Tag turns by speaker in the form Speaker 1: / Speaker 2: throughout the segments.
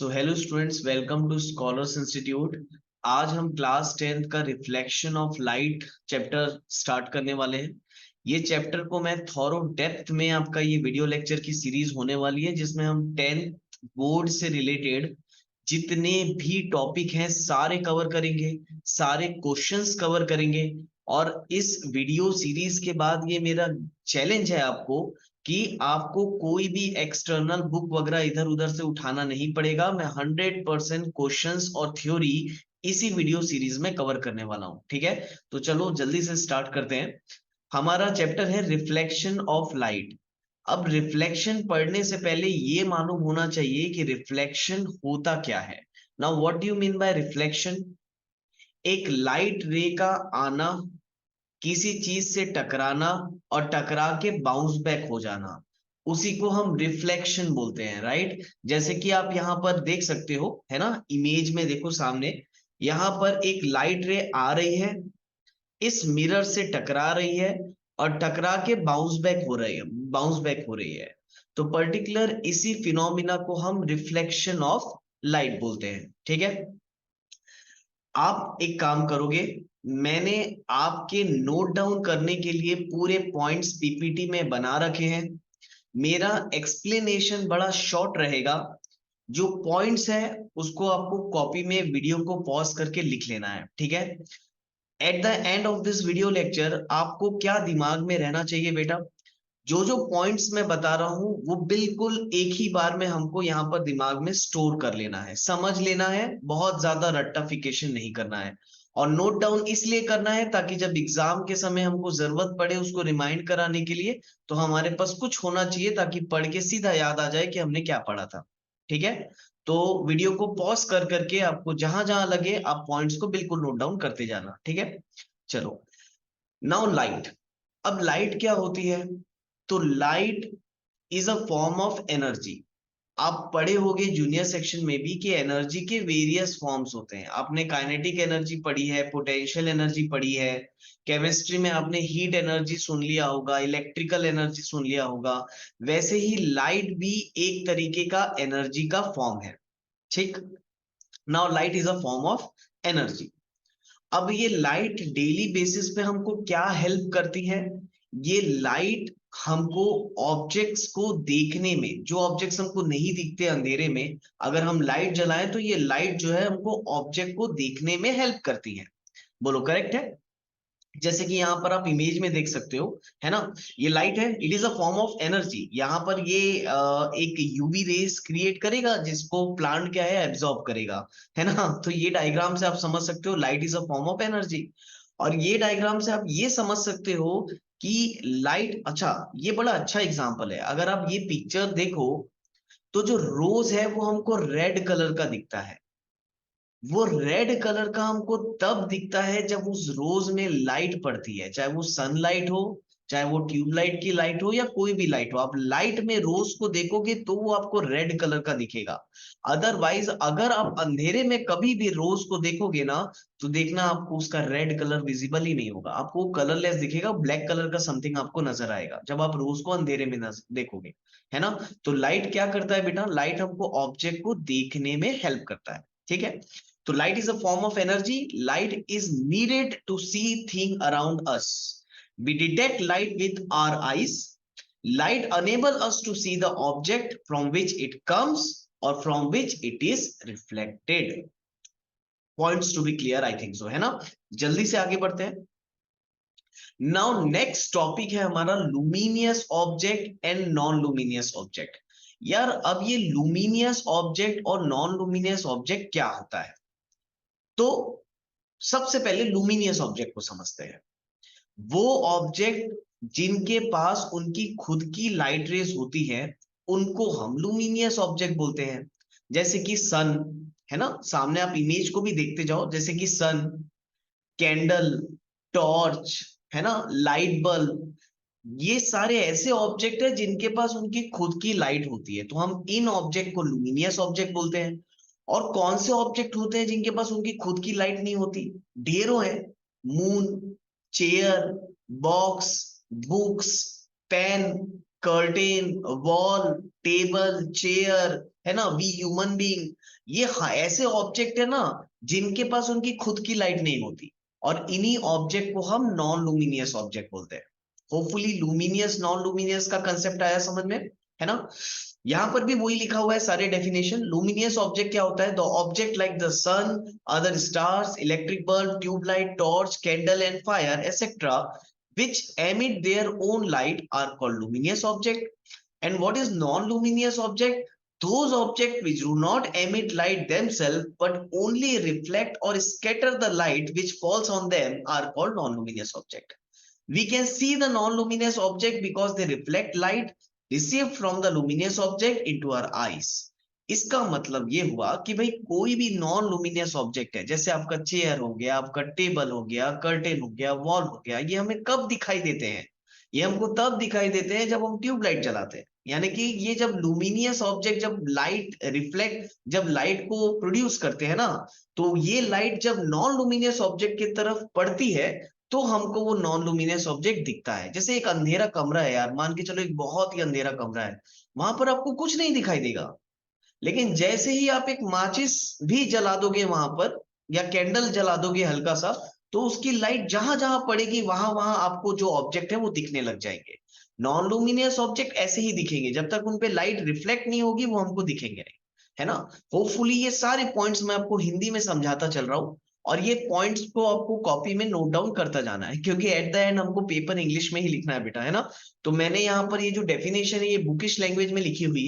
Speaker 1: So hello students, welcome to scholars institute. आज हम class 10th का reflection of light chapter start करने वाले हैं। ये चैप्टर को मैं थॉरो डेप्थ में आपका ये वीडियो लेक्चर की सीरीज होने वाली है, जिसमें हम 10th बोर्ड से रिलेटेड जितने भी टॉपिक हैं सारे कवर करेंगे, सारे क्वेश्चंस कवर करेंगे। और इस वीडियो सीरीज के बाद ये मेरा चैलेंज है आपको कि आपको कोई भी एक्सटर्नल बुक वगैरह इधर उधर से उठाना नहीं पड़ेगा। मैं 100% क्वेश्चंस और थ्योरी इसी वीडियो सीरीज में कवर करने वाला हूं। ठीक है, तो चलो जल्दी से स्टार्ट करते हैं। हमारा चैप्टर है रिफ्लेक्शन ऑफ लाइट। अब रिफ्लेक्शन पढ़ने से पहले ये मालूम होना चाहिए कि रिफ्लेक्शन होता क्या है। Now what do you mean bye reflection? एक लाइट रे का आना, किसी चीज से टकराना और टकरा के बाउंस बैक हो जाना, उसी को हम रिफ्लेक्शन बोलते हैं, राइट। जैसे कि आप यहां पर देख सकते हो, है ना, इमेज में देखो सामने, यहां पर एक लाइट रे आ रही है, इस मिरर से टकरा रही है और टकरा के बाउंस बैक हो रही है। तो पर्टिकुलर इसी फिनोमिना को हम रिफ्लेक्शन ऑफ लाइट बोलते हैं। ठीक है, आप एक काम करोगे, मैंने आपके नोट डाउन करने के लिए पूरे पॉइंट्स पीपीटी में बना रखे हैं। मेरा एक्सप्लेनेशन बड़ा शॉर्ट रहेगा। जो पॉइंट्स है उसको आपको कॉपी में वीडियो को पॉज करके लिख लेना है। ठीक है, at the end of this video lecture आपको क्या दिमाग में रहना चाहिए बेटा, जो जो पॉइंट्स मैं बता रहा हूं वो बिल्कुल एक ही बार में हमको यहां पर दिमाग में स्टोर कर लेना है, समझ लेना है, बहुत ज्यादा रट्टाफिकेशन नहीं करना है। और नोट डाउन इसलिए करना है ताकि जब एग्जाम के समय हमको जरूरत पड़े उसको रिमाइंड कराने के लिए, तो हमारे पास कुछ होना चाहिए ताकि पढ़ के सीधा याद आ जाए कि हमने क्या पढ़ा था। ठीक है, तो वीडियो को पॉज कर करके आपको जहां जहां लगे आप पॉइंट्स को बिल्कुल नोट डाउन करते जाना। ठीक है, चलो। Now light. अब लाइट क्या होती है? तो light is a form of energy. आप पढ़े होंगे जूनियर सेक्शन में भी कि एनर्जी के वेरियस फॉर्म्स होते हैं। आपने काइनेटिक एनर्जी पढ़ी है, पोटेंशियल एनर्जी पढ़ी है, केमिस्ट्री में आपने हीट एनर्जी सुन लिया होगा, इलेक्ट्रिकल एनर्जी सुन लिया होगा। वैसे ही लाइट भी एक तरीके का एनर्जी का फॉर्म है। ठीक, now light is a form of energy. अब ये लाइट डेली बेसिस पे हमको क्या हेल्प करती है? ये लाइट हमको ऑब्जेक्ट्स को देखने में, जो ऑब्जेक्ट्स हमको नहीं दिखते अंधेरे में, अगर हम लाइट जलाएं तो ये लाइट जो है हमको ऑब्जेक्ट को देखने में हेल्प करती है। बोलो, करेक्ट है? जैसे कि यहाँ पर आप इमेज में देख सकते हो, है ना, ये लाइट है, it is a form of energy. यहाँ पर ये एक यूवी रेस क्रिएट करेगा जिसको प्लांट क्या है, एब्जॉर्ब करेगा, है ना। तो ये डायग्राम से आप समझ सकते हो light is a form of energy. और ये डायग्राम से आप ये समझ सकते हो कि लाइट, अच्छा ये बड़ा अच्छा एग्जांपल है। अगर आप ये पिक्चर देखो तो जो रोज है वो हमको रेड कलर का दिखता है। वो रेड कलर का हमको तब दिखता है जब उस रोज में लाइट पड़ती है, चाहे वो सनलाइट हो, चाहे वो ट्यूबलाइट की लाइट हो, या कोई भी लाइट हो। आप लाइट में रोज को देखोगे तो वो आपको रेड कलर का दिखेगा। अदरवाइज अगर आप अंधेरे में कभी भी रोज को देखोगे ना, तो देखना आपको उसका रेड कलर विजिबल ही नहीं होगा, आपको कलरलेस दिखेगा, ब्लैक कलर का समथिंग आपको नजर आएगा जब आप रोज को अंधेरे में देखोगे, है ना। तो लाइट क्या करता है बेटा? लाइट हमको ऑब्जेक्ट को देखने में हेल्प करता है। ठीक है, तो light is a form of energy. Light is needed to see things around us. We detect light with our eyes. Light enable us to see the object from which it comes or from which it is reflected. Points to be clear, I think so, है ना। जल्दी से आगे बढ़ते हैं। Now next topic है हमारा luminous object and non luminous object. यार, अब ये लुमिनियस ऑब्जेक्ट और नॉन लुमिनियस ऑब्जेक्ट क्या होता है? तो सबसे पहले लुमिनियस ऑब्जेक्ट को समझते हैं। वो ऑब्जेक्ट जिनके पास उनकी खुद की लाइट रेज होती है उनको हम लुमिनियस ऑब्जेक्ट बोलते हैं। जैसे कि सन, है ना, सामने आप इमेज को भी देखते जाओ, जैसे कि सन, कैंडल, टॉर्च, है ना, लाइट बल्ब, ये सारे ऐसे ऑब्जेक्ट है जिनके पास उनकी खुद की लाइट होती है, तो हम इन ऑब्जेक्ट को लुमिनियस ऑब्जेक्ट बोलते हैं। और कौन से ऑब्जेक्ट होते हैं जिनके पास उनकी खुद की लाइट नहीं होती? ढेरों है। Moon, chair, box, books, pen, curtain, wall, table, chair, है ना, वी ह्यूमन बीइंग, ये ऐसे ऑब्जेक्ट है ना जिनके पास उनकी खुद की लाइट नहीं होती, और इन्हीं ऑब्जेक्ट को हम नॉन लुमिनियस ऑब्जेक्ट बोलते हैं। होपफुली लुमिनियस नॉन लुमिनियस का कंसेप्ट आया समझ में, है ना। यहां पर भी वही लिखा हुआ है सारे डेफिनेशन। लुमिनियस ऑब्जेक्ट क्या होता है? The object like the sun, other stars, electric bulb, tubelight, torch, candle and fire etcetera which emit their own light are called luminous object. And what is non-luminous object? Those objects which do not emit light themselves but only reflect or scatter the light which falls on them are called non-luminous object. We can see the non-luminous object because they reflect light received from the luminous object into our eyes. इसका मतलब ये हुआ कि भाई कोई भी non luminous object है, जैसे आपका चेयर हो गया, आपका टेबल हो गया, कर्टेन हो गया, वॉल हो गया, ये हमें कब दिखाई देते हैं? ये हमको तब दिखाई देते हैं जब हम ट्यूबलाइट जलाते हैं। यानी कि ये जब लुमिनियस ऑब्जेक्ट जब लाइट रिफ्लेक्ट, जब लाइट को प्रोड्यूस करते हैं ना, तो ये लाइट जब नॉन लुमिनियस ऑब्जेक्ट की तरफ पड़ती है तो हमको वो नॉन लुमिनियस ऑब्जेक्ट दिखता है। जैसे एक अंधेरा कमरा है यार, मान के चलो एक बहुत ही अंधेरा कमरा है, वहां पर आपको कुछ नहीं दिखाई देगा। लेकिन जैसे ही आप एक माचिस भी जला दोगे वहां पर, या कैंडल जला दोगे हल्का सा, तो उसकी लाइट जहां जहां पड़ेगी वहां वहां आपको जो ऑब्जेक्ट है वो दिखने लग जाएंगे। नॉन लुमिनियस ऑब्जेक्ट ऐसे ही दिखेंगे, जब तक उनपे लाइट रिफ्लेक्ट नहीं होगी वो हमको दिखेंगे नहीं, है ना। होपफुली ये सारे पॉइंट्स मैं आपको हिंदी में समझाता चल रहा हूँ, और ये पॉइंट्स को आपको कॉपी में नोट डाउन करता जाना है, क्योंकि एट द एंड हमको पेपर इंग्लिश में ही लिखना है बेटा, है ना। तो मैंने यहाँ पर ये जो डेफिनेशन है ये बुकिश लैंग्वेज में लिखी हुई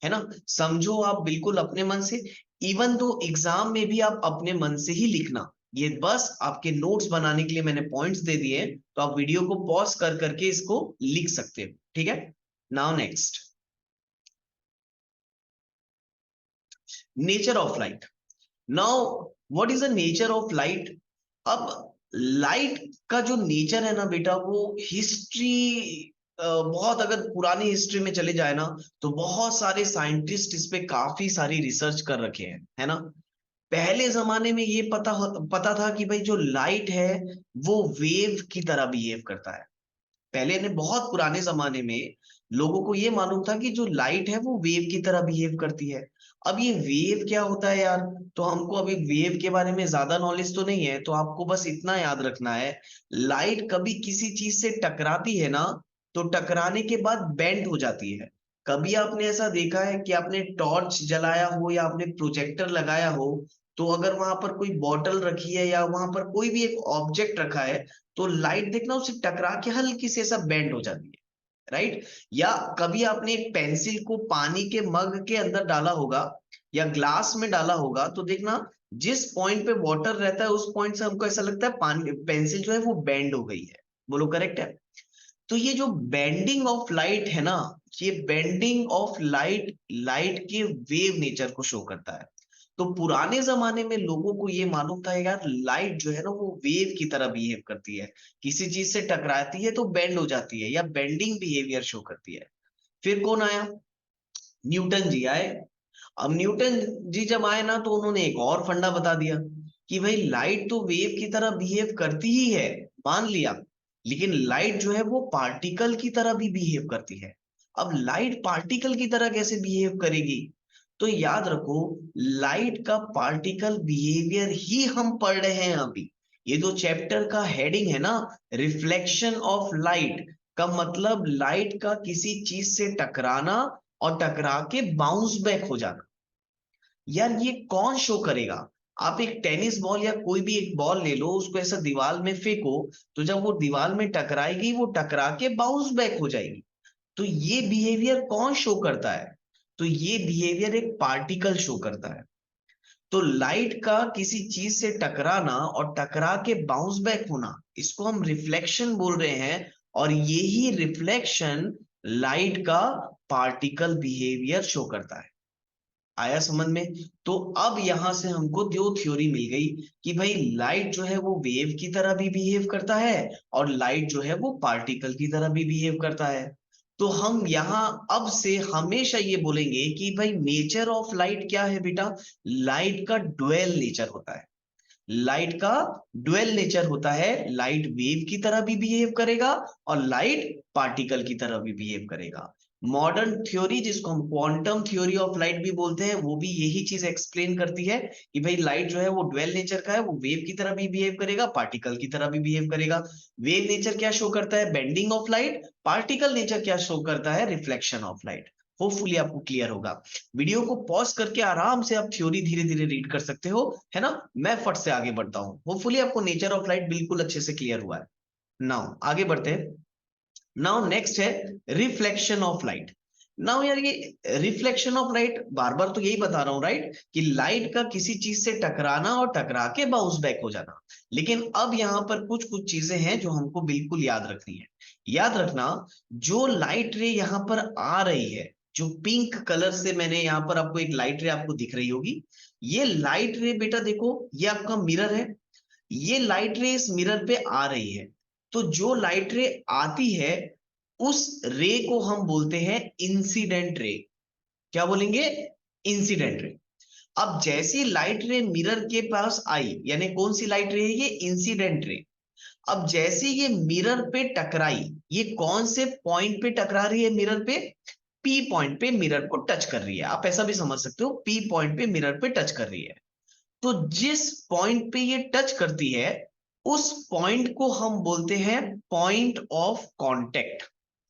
Speaker 1: है ना। समझो आप बिल्कुल अपने मन से, इवन दो एग्जाम में भी आप अपने मन से ही लिखना। ये बस आपके नोट्स बनाने के लिए मैंने पॉइंट्स दे दिए हैं, तो आप वीडियो को पॉज कर करके इसको लिख सकते हो, ठीक है। Now next, nature of light. Now what is the nature of light? अब लाइट का जो नेचर है ना बेटा, वो हिस्ट्री, बहुत अगर पुरानी हिस्ट्री में चले जाए ना, तो बहुत सारे साइंटिस्ट इस पे काफी सारी रिसर्च कर रखे हैं, है ना। पहले जमाने में ये पता था कि भाई जो लाइट है वो वेव की तरह बिहेव करता है। पहले ने बहुत पुराने जमाने में लोगों को ये मालूम था कि जो लाइट है वो वेव की तरह बिहेव करती है। अब ये वेव क्या होता है यार? तो हमको अभी वेव के बारे में ज्यादा नॉलेज तो नहीं है, तो आपको बस इतना याद रखना है, लाइट कभी किसी चीज से टकराती है ना, तो टकराने के बाद बेंड हो जाती है। कभी आपने ऐसा देखा है कि आपने टॉर्च जलाया हो या आपने प्रोजेक्टर लगाया हो, तो अगर वहां पर कोई बॉटल रखी है या वहां पर कोई भी एक ऑब्जेक्ट रखा है, तो लाइट देखना उससे टकरा के हल्की से ऐसा बेंड हो जाती है, राइट। या कभी आपने एक पेंसिल को पानी के मग के अंदर डाला होगा या ग्लास में डाला होगा, तो देखना जिस पॉइंट पे वाटर रहता है उस पॉइंट से हमको ऐसा लगता है पानी, पेंसिल जो है वो बेंड हो गई है। बोलो करेक्ट है? तो ये जो बेंडिंग ऑफ लाइट है ना, ये बेंडिंग ऑफ लाइट लाइट के वेव नेचर को शो करता है। तो पुराने जमाने में लोगों को ये मालूम था यार, लाइट जो है ना वो वेव की तरह बिहेव करती है, किसी चीज से टकराती है तो बेंड हो जाती है या बेंडिंग बिहेवियर शो करती है। फिर कौन आया? न्यूटन जी आए। अब न्यूटन जी जब आए ना, तो उन्होंने एक और फंडा बता दिया कि भाई लाइट तो वेव की तरह बिहेव करती ही है, मान लिया, लेकिन लाइट जो है वो पार्टिकल की तरह भी बिहेव करती है। अब लाइट पार्टिकल की तरह कैसे बिहेव करेगी? तो याद रखो, लाइट का पार्टिकल बिहेवियर ही हम पढ़ रहे हैं अभी। ये जो चैप्टर का हेडिंग है ना, रिफ्लेक्शन ऑफ लाइट, का मतलब लाइट का किसी चीज से टकराना और टकरा के बाउंस बैक हो जाना। यार ये कौन शो करेगा? आप एक टेनिस बॉल या कोई भी एक बॉल ले लो, उसको ऐसा दीवार में फेंको, तो जब वो दीवार में टकराएगी वो टकरा के बाउंस बैक हो जाएगी। तो ये बिहेवियर कौन शो करता है? तो ये बिहेवियर एक पार्टिकल शो करता है। तो लाइट का किसी चीज से टकराना और टकरा के बाउंस बैक होना, इसको हम रिफ्लेक्शन बोल रहे हैं, और यही रिफ्लेक्शन लाइट का पार्टिकल बिहेवियर शो करता है। आया समझ में? तो अब यहां से हमको दो थ्योरी मिल गई कि भाई लाइट जो है वो वेव की तरह भी बिहेव करता है, और लाइट जो है वो पार्टिकल की तरह भी बिहेव करता है। तो हम यहाँ अब से हमेशा ये बोलेंगे कि भाई नेचर ऑफ लाइट क्या है बेटा? लाइट का ड्वेल नेचर होता है। लाइट का ड्वेल नेचर होता है, लाइट वेव की तरह भी बिहेव करेगा और लाइट पार्टिकल की तरह भी बिहेव करेगा। मॉडर्न थ्योरी, जिसको हम क्वांटम थ्योरी ऑफ लाइट भी बोलते हैं, वो भी यही चीज एक्सप्लेन करती है कि भाई लाइट जो है वो ड्वेल नेचर का है, वो वेव की तरह भी बिहेव करेगा, पार्टिकल की तरह भी बिहेव करेगा। वेव नेचर क्या शो करता है? Bending of light. Particle nature क्या शो करता है? Reflection of light. होपफुली आपको क्लियर होगा। वीडियो को पॉज करके आराम से आप थ्योरी धीरे धीरे रीड कर सकते हो, है ना। मैं फट से आगे बढ़ता हूं। होपफुली आपको नेचर ऑफ लाइट बिल्कुल अच्छे से क्लियर हुआ है। नाउ आगे बढ़ते हैं। नाउ नेक्स्ट है रिफ्लेक्शन ऑफ लाइट। नाउ यार ये रिफ्लेक्शन ऑफ लाइट, बार बार तो यही बता रहा हूं राइट, कि लाइट का किसी चीज से टकराना और टकरा के बाउंस बैक हो जाना। लेकिन अब यहां पर कुछ कुछ चीजें हैं जो हमको बिल्कुल याद रखनी है। याद रखना, जो लाइट रे यहां पर आ रही है, जो पिंक कलर से मैंने यहां पर आपको एक लाइट रे आपको दिख रही होगी, ये लाइट रे बेटा देखो, ये आपका मिरर है। ये लाइट रे इस मिरर पे आ रही है। तो जो लाइट रे आती है, उस रे को हम बोलते हैं इंसिडेंट रे। क्या बोलेंगे? Incident ray. अब जैसी लाइट रे मिरर के पास आई, यानी कौन सी लाइट रे है? ये इंसिडेंट रे। अब जैसे ये मिरर पे टकराई, ये कौन से पॉइंट पे टकरा रही है? मिरर पे पी पॉइंट पे मिरर को टच कर रही है। आप ऐसा भी समझ सकते हो, पी पॉइंट पे मिरर पे टच कर रही है। तो जिस पॉइंट पे ये टच करती है, उस पॉइंट को हम बोलते हैं पॉइंट ऑफ कांटेक्ट।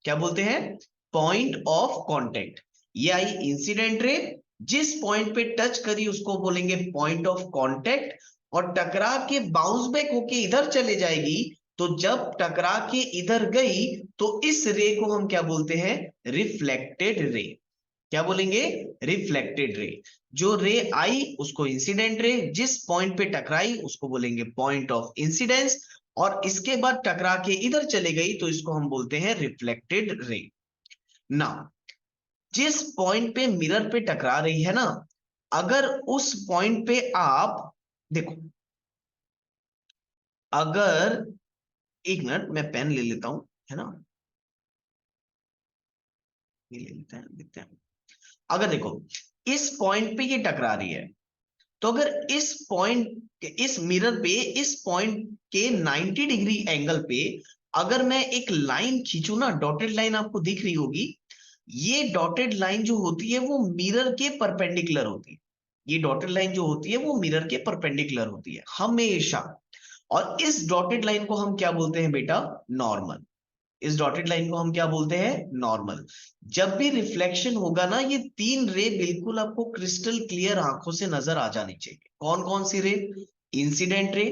Speaker 1: क्या बोलते हैं? Point of contact. ये आई इंसिडेंट रे, जिस पॉइंट पे टच करी उसको बोलेंगे पॉइंट ऑफ कांटेक्ट। और टकरा के बाउंस बैक होके इधर चले जाएगी, तो जब टकरा के इधर गई तो इस रे को हम क्या बोलते हैं? Reflected ray. क्या बोलेंगे? Reflected ray. जो रे आई उसको इंसिडेंट रे, जिस पॉइंट पे टकराई उसको बोलेंगे पॉइंट ऑफ इंसिडेंस, और इसके बाद टकरा के इधर चले गई तो इसको हम बोलते हैं रिफ्लेक्टेड रे। ना, जिस पॉइंट पे मिरर पे टकरा रही है ना, अगर उस पॉइंट पे आप देखो, अगर एक मिनट मैं पेन ले लेता हूं, है ना, ये ले लेते हैं, देखते हैं। अगर देखो इस पॉइंट पे ये टकरा रही है, तो अगर इस पॉइंट, इस मिरर पे इस पॉइंट के 90 डिग्री एंगल पे अगर मैं एक लाइन खींचू ना, डॉटेड लाइन आपको दिख रही होगी, ये डॉटेड लाइन जो होती है वो मिरर के परपेंडिकुलर होती है। ये डॉटेड लाइन जो होती है वो मिरर के परपेंडिकुलर होती है हमेशा। और इस डॉटेड लाइन को हम क्या बोलते हैं बेटा? नॉर्मल। इस डॉटेड लाइन को हम क्या बोलते हैं? नॉर्मल। जब भी रिफ्लेक्शन होगा ना, ये तीन रे बिल्कुल आपको क्रिस्टल क्लियर आंखों से नजर आ जानी चाहिए। कौन कौन सी रे? इंसिडेंट रे,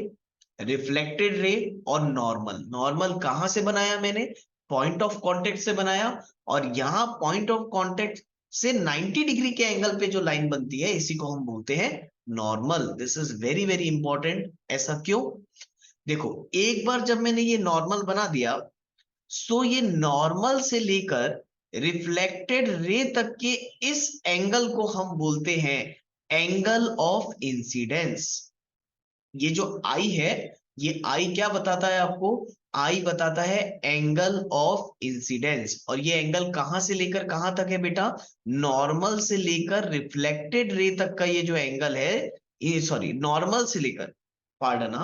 Speaker 1: रिफ्लेक्टेड रे और नॉर्मल। नॉर्मल कहां से बनाया मैंने? पॉइंट ऑफ कांटेक्ट से बनाया। और यहां पॉइंट ऑफ कांटेक्ट से 90 डिग्री के एंगल पे जो लाइन बनती है, इसी को हम बोलते हैं normal. This is very very important. ऐसा क्यों? देखो, एक बार जब मैंने ये नॉर्मल बना दिया, सो ये नॉर्मल से लेकर रिफ्लेक्टेड रे तक के इस एंगल को हम बोलते हैं एंगल ऑफ इंसिडेंस। ये जो आई है, ये आई क्या बताता है आपको? आई बताता है एंगल ऑफ इंसिडेंस। और ये एंगल कहां से लेकर कहां तक है बेटा? नॉर्मल से लेकर रिफ्लेक्टेड रे तक का ये जो एंगल है, ये सॉरी नॉर्मल से लेकर, पार्डन,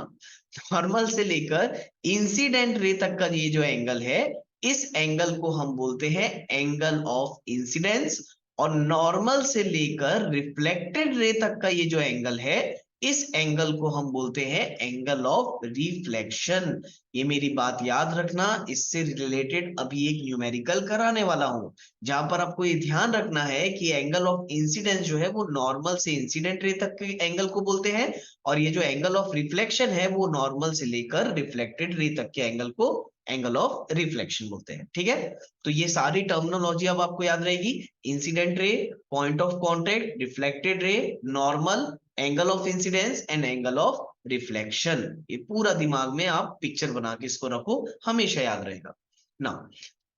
Speaker 1: नॉर्मल से लेकर इंसिडेंट रे तक का ये जो एंगल है, इस एंगल को हम बोलते हैं एंगल ऑफ इंसिडेंस। और नॉर्मल से लेकर रिफ्लेक्टेड रे तक का ये जो एंगल है, इस एंगल को हम बोलते हैं एंगल ऑफ रिफ्लेक्शन। ये मेरी बात याद रखना। इससे रिलेटेड अभी एक न्यूमेरिकल कराने वाला हूं, जहां पर आपको ये ध्यान रखना है कि एंगल ऑफ इंसिडेंस जो है वो नॉर्मल से इंसिडेंट रे तक के एंगल को बोलते हैं, और ये जो एंगल ऑफ रिफ्लेक्शन है वो नॉर्मल से लेकर रिफ्लेक्टेड रे तक के एंगल को एंगल ऑफ रिफ्लेक्शन बोलते हैं। ठीक है, तो ये सारी टर्मिनोलॉजी अब आपको याद रहेगी। Incident ray, point of contact, reflected ray, normal, angle of incidence and angle of reflection. ये पूरा दिमाग में आप पिक्चर बना के इसको रखो, हमेशा याद रहेगा ना।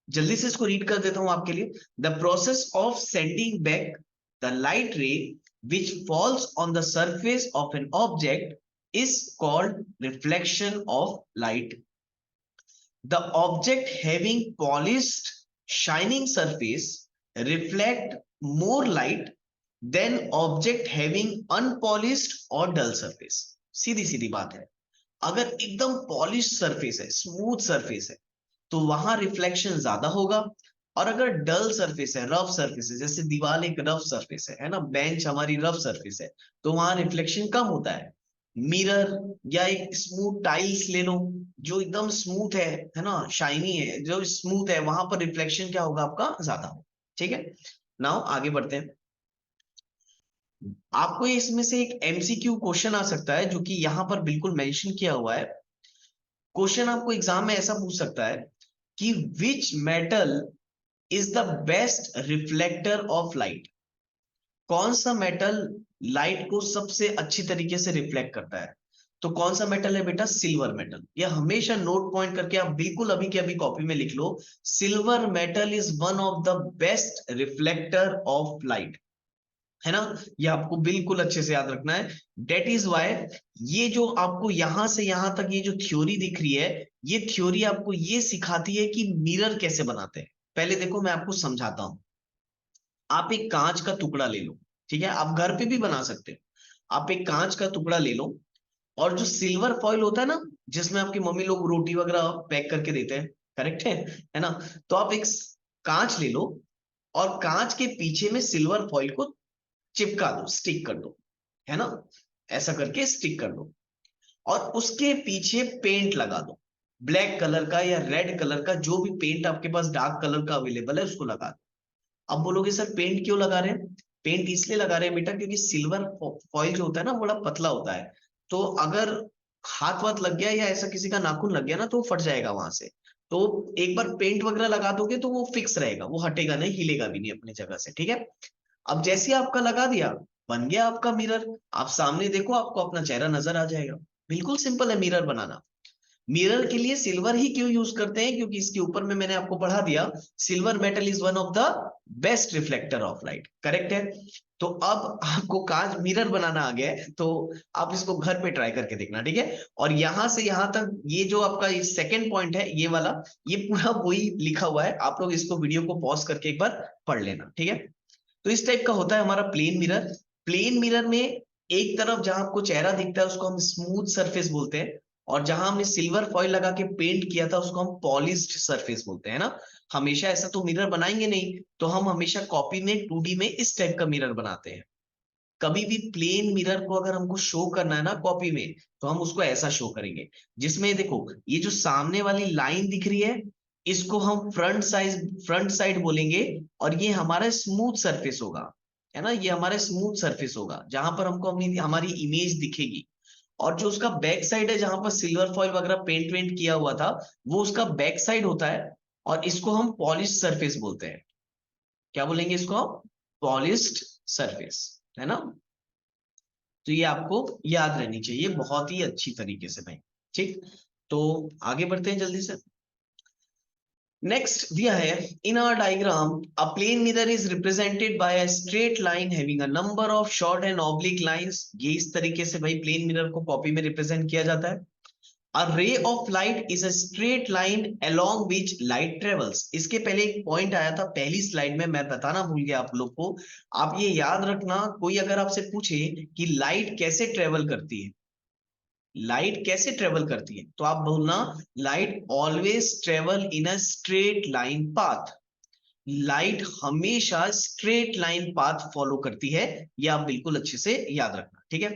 Speaker 1: जल्दी से इसको रीड कर देता हूं आपके लिए। The process of sending back the light रे which falls on the surface of an object is called reflection of light. The object having polished shining surface reflect more light than object having unpolished or dull surface. सीधी सीधी बात है। अगर एकदम polish surface है, smooth surface है, तो वहां reflection ज्यादा होगा। और अगर डल सरफेस है, रफ सरफेस है, जैसे दीवार एक रफ सरफेस है ना, बेंच हमारी रफ सरफेस है, तो वहां रिफ्लेक्शन कम होता है। मिरर या एक स्मूथ टाइल्स ले लो, जो एकदम स्मूथ है ना, शाइनी है, जो स्मूथ है, वहां पर रिफ्लेक्शन क्या होगा आपका, ज्यादा होगा। ठीक है, नाउ आगे बढ़ते हैं। आपको इसमें से एक एमसीक्यू क्वेश्चन आ सकता है, जो कि यहां पर बिल्कुल मेंशन किया हुआ है। क्वेश्चन आपको एग्जाम में ऐसा पूछ सकता है कि which metal is the best reflector of light. कौन सा मेटल लाइट को सबसे अच्छी तरीके से रिफ्लेक्ट करता है? तो कौन सा मेटल है बेटा? Silver metal. ये हमेशा नोट पॉइंट करके आप बिल्कुल अभी के अभी कॉपी में लिख लो, silver metal is one of the best reflector of light, है ना। ये आपको बिल्कुल अच्छे से याद रखना है। डेट इज वाई ये जो आपको यहां से यहां तक ये जो थ्योरी दिख रही है, ये थ्योरी आपको ये सिखाती है कि मिरर कैसे बनाते हैं। पहले देखो मैं आपको समझाता हूं। आप एक कांच का टुकड़ा ले लो, ठीक है, आप घर पे भी बना सकते हो। आप एक कांच का टुकड़ा ले लो, और जो सिल्वर फॉइल होता है ना, जिसमें आपकी मम्मी लोग रोटी वगैरह पैक करके देते हैं, करेक्ट है ना। तो आप एक कांच ले लो, और कांच के पीछे में सिल्वर फॉइल को चिपका दो, स्टिक कर दो, है ना, ऐसा करके स्टिक कर दो। और उसके पीछे पेंट लगा दो, ब्लैक कलर का या रेड कलर का, जो भी पेंट आपके पास डार्क कलर का अवेलेबल है उसको लगा दो। अब बोलोगे सर पेंट क्यों लगा रहे हैं? पेंट इसलिए लगा रहे हैं बेटा, क्योंकि सिल्वर फॉइल जो होता है ना, बड़ा पतला होता है। तो अगर हाथ वाथ लग गया या ऐसा किसी का नाखून लग गया ना, तो वो फट जाएगा वहां से। तो एक बार पेंट वगैरह लगा दोगे तो वो फिक्स रहेगा, वो हटेगा नहीं, हिलेगा भी नहीं अपनी जगह से, ठीक है। अब जैसे ही आपका लगा दिया, बन गया आपका मिरर। आप सामने देखो, आपको अपना चेहरा नजर आ जाएगा। बिल्कुल सिंपल है मिरर बनाना। मिरर के लिए सिल्वर ही क्यों यूज करते हैं? क्योंकि इसके ऊपर में मैंने आपको पढ़ा दिया, silver metal is one of the best reflector of light, correct है। तो अब आपको कांच मिरर बनाना आ गया है, तो आप इसको घर पे ट्राई करके देखना, ठीक है। और यहां से यहां तक ये जो आपका सेकंड पॉइंट है, ये वाला, ये पूरा वही लिखा हुआ है। आप लोग इसको वीडियो को पॉज करके एक बार पढ़ लेना, ठीक है। तो इस टाइप का होता है हमारा प्लेन मिरर। प्लेन मिरर में एक तरफ जहां आपको चेहरा दिखता है उसको हम स्मूथ सरफेस बोलते हैं, और जहां हमने सिल्वर फॉइल लगा के पेंट किया था उसको हम पॉलिश्ड सरफेस बोलते हैं ना। हमेशा ऐसा तो मिरर बनाएंगे नहीं, तो हम हमेशा कॉपी में 2D में इस टाइप का मिरर बनाते हैं। कभी भी प्लेन मिरर को अगर हमको शो करना है ना कॉपी में, तो हम उसको ऐसा शो करेंगे, जिसमें देखो ये जो सामने वाली लाइन दिख रही है, इसको हम फ्रंट साइड बोलेंगे। और ये हमारा स्मूथ सरफेस होगा, है ना, ये हमारा स्मूथ सरफेस होगा जहां पर हमको अपनी हमारी इमेज दिखेगी। और जो उसका बैक साइड है, जहां पर सिल्वर फॉइल वगैरह पेंट वेंट किया हुआ था, वो उसका बैक साइड होता है। और इसको हम पॉलिश सरफेस बोलते हैं। क्या बोलेंगे इसको हम? पॉलिश्ड सरफेस, है ना। तो ये आपको याद रहनी चाहिए बहुत ही अच्छी तरीके से भाई, ठीक। तो आगे बढ़ते हैं जल्दी से। नेक्स्ट दिया है, in our diagram a plane mirror is represented by a straight line having a number of short and oblique lines. ये इस तरीके से भाई प्लेन मिरर को कॉपी में रिप्रेजेंट किया जाता है। A ray of light is a straight line along which light travels। इसके पहले एक पॉइंट आया था पहली स्लाइड में, मैं बताना भूल गया आप लोग को। आप ये याद रखना, कोई अगर आपसे पूछे कि लाइट कैसे ट्रेवल करती है, लाइट कैसे ट्रेवल करती है, तो आप बोलना light always travel in a straight line path. Light हमेशा स्ट्रेट लाइन पाथ फॉलो करती है। ये आप बिल्कुल अच्छे से याद रखना, ठीक है।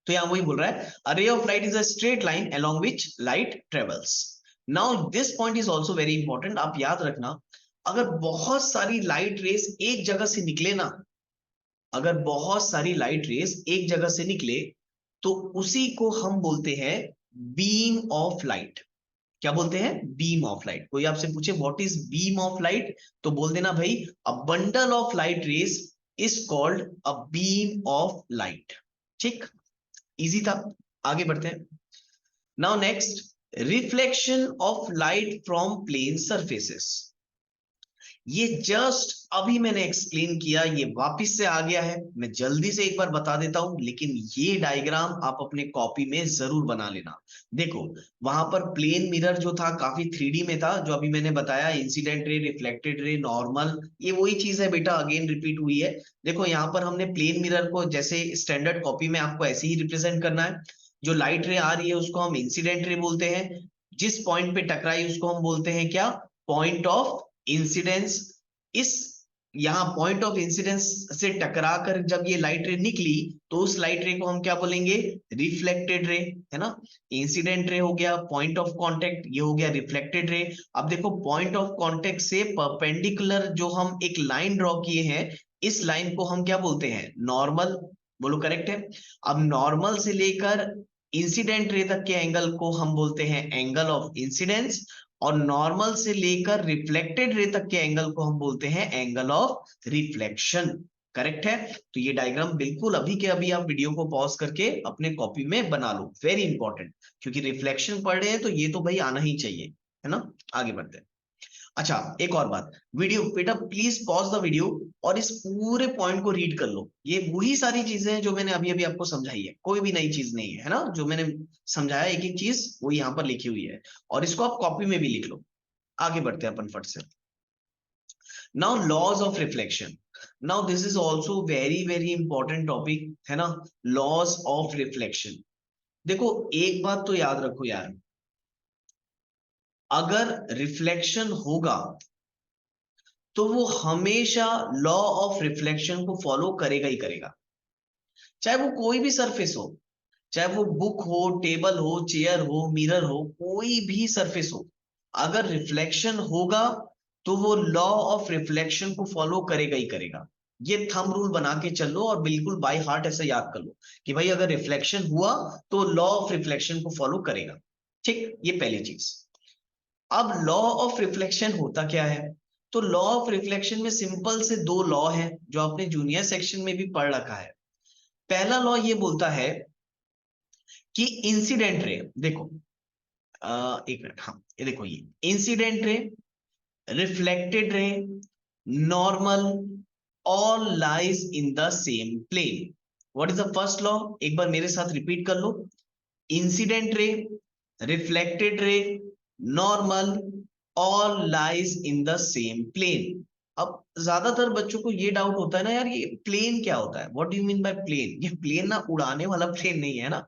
Speaker 1: तो यहां वही बोल रहा है, a ray of light is a straight line along which light travels। now this point is also very important। आप याद रखना, अगर बहुत सारी लाइट रेस एक जगह से निकले ना, अगर बहुत सारी लाइट रेस एक जगह से निकले, तो उसी को हम बोलते हैं बीम ऑफ लाइट। क्या बोलते हैं? Beam of light. कोई आपसे पूछे what is beam of light, तो बोल देना भाई, a bundle of light rays is called a beam of light, ठीक। इजी था। आगे बढ़ते हैं। Now next, reflection of light from plane surfaces. ये जस्ट अभी मैंने एक्सप्लेन किया, ये वापस से आ गया है। मैं जल्दी से एक बार बता देता हूं, लेकिन ये डायग्राम आप अपने कॉपी में जरूर बना लेना। देखो, वहां पर प्लेन मिरर जो था काफी 3D में था, जो अभी मैंने बताया, incident ray, reflected ray, normal, ये वही चीज है बेटा, अगेन रिपीट हुई है। देखो यहाँ पर हमने प्लेन मिरर को जैसे स्टैंडर्ड कॉपी में आपको ऐसे ही रिप्रेजेंट करना है। जो लाइट रे आ रही है उसको हम इंसिडेंट रे बोलते हैं। जिस पॉइंट पे टकराई उसको हम बोलते हैं क्या, पॉइंट ऑफ इंसिडेंस। इस यहाँ पॉइंट ऑफ इंसिडेंस से टकरा कर जब ये लाइट रे निकली तो उस लाइट रे को हम क्या बोलेंगे, रिफ्लेक्टेड रे, है ना। इंसिडेंट रे हो गया, पॉइंट ऑफ कांटेक्ट ये हो गया रिफ्लेक्टेड रे। अब देखो पॉइंट ऑफ कांटेक्ट से परपेंडिकुलर जो हम एक लाइन ड्रॉ किए हैं, इस लाइन को हम क्या बोलते हैं, नॉर्मल। बोलो करेक्ट है। अब नॉर्मल से लेकर इंसिडेंट रे तक के एंगल को हम बोलते हैं एंगल ऑफ इंसिडेंस, और नॉर्मल से लेकर रिफ्लेक्टेड रे तक के एंगल को हम बोलते हैं एंगल ऑफ रिफ्लेक्शन। करेक्ट है। तो ये डायग्राम बिल्कुल अभी के अभी आप वीडियो को पॉज करके अपने कॉपी में बना लो, वेरी इंपॉर्टेंट, क्योंकि रिफ्लेक्शन पढ़ रहे हैं तो ये तो भाई आना ही चाहिए, है ना। आगे बढ़ते हैं। अच्छा एक और बात, वीडियो बेटा प्लीज पॉज द वीडियो और इस पूरे पॉइंट को रीड कर लो। ये वही सारी चीजें हैं जो मैंने अभी अभी आपको समझाई है, कोई भी नई चीज नहीं है ना। जो मैंने समझाया एक एक चीज वो यहाँ पर लिखी हुई है, और इसको आप कॉपी में भी लिख लो। आगे बढ़ते हैं अपन फट से। Now laws of reflection. Now this is also very very important topic, है ना। Laws of reflection. देखो एक बात तो याद रखो यार, अगर रिफ्लेक्शन होगा तो वो हमेशा लॉ ऑफ रिफ्लेक्शन को फॉलो करेगा ही करेगा, चाहे वो कोई भी सरफेस हो, चाहे वो बुक हो, टेबल हो, चेयर हो, मिरर हो, कोई भी सरफेस हो। अगर रिफ्लेक्शन होगा तो वो लॉ ऑफ रिफ्लेक्शन को फॉलो करेगा ही करेगा। ये थंब रूल बना के चलो और बिल्कुल बाय हार्ट ऐसे याद कर लो कि भाई अगर रिफ्लेक्शन हुआ तो लॉ ऑफ रिफ्लेक्शन को फॉलो करेगा। ठीक, ये पहली चीज। अब लॉ ऑफ रिफ्लेक्शन होता क्या है, तो लॉ ऑफ रिफ्लेक्शन में सिंपल से दो लॉ है जो आपने जूनियर सेक्शन में भी पढ़ रखा है। पहला लॉ ये बोलता है कि इंसिडेंट रे, देखो एक मिनट, हाँ ये देखो, ये incident ray, reflected ray, normal, all lies in the same plane. What is the first law, एक बार मेरे साथ रिपीट कर लो। Incident ray, reflected ray, normal, all lies in the same plane. अब ज्यादातर बच्चों को ये डाउट होता है ना यार, ये प्लेन क्या होता है, what do you mean by plane. ये प्लेन ना उड़ाने वाला प्लेन नहीं है ना।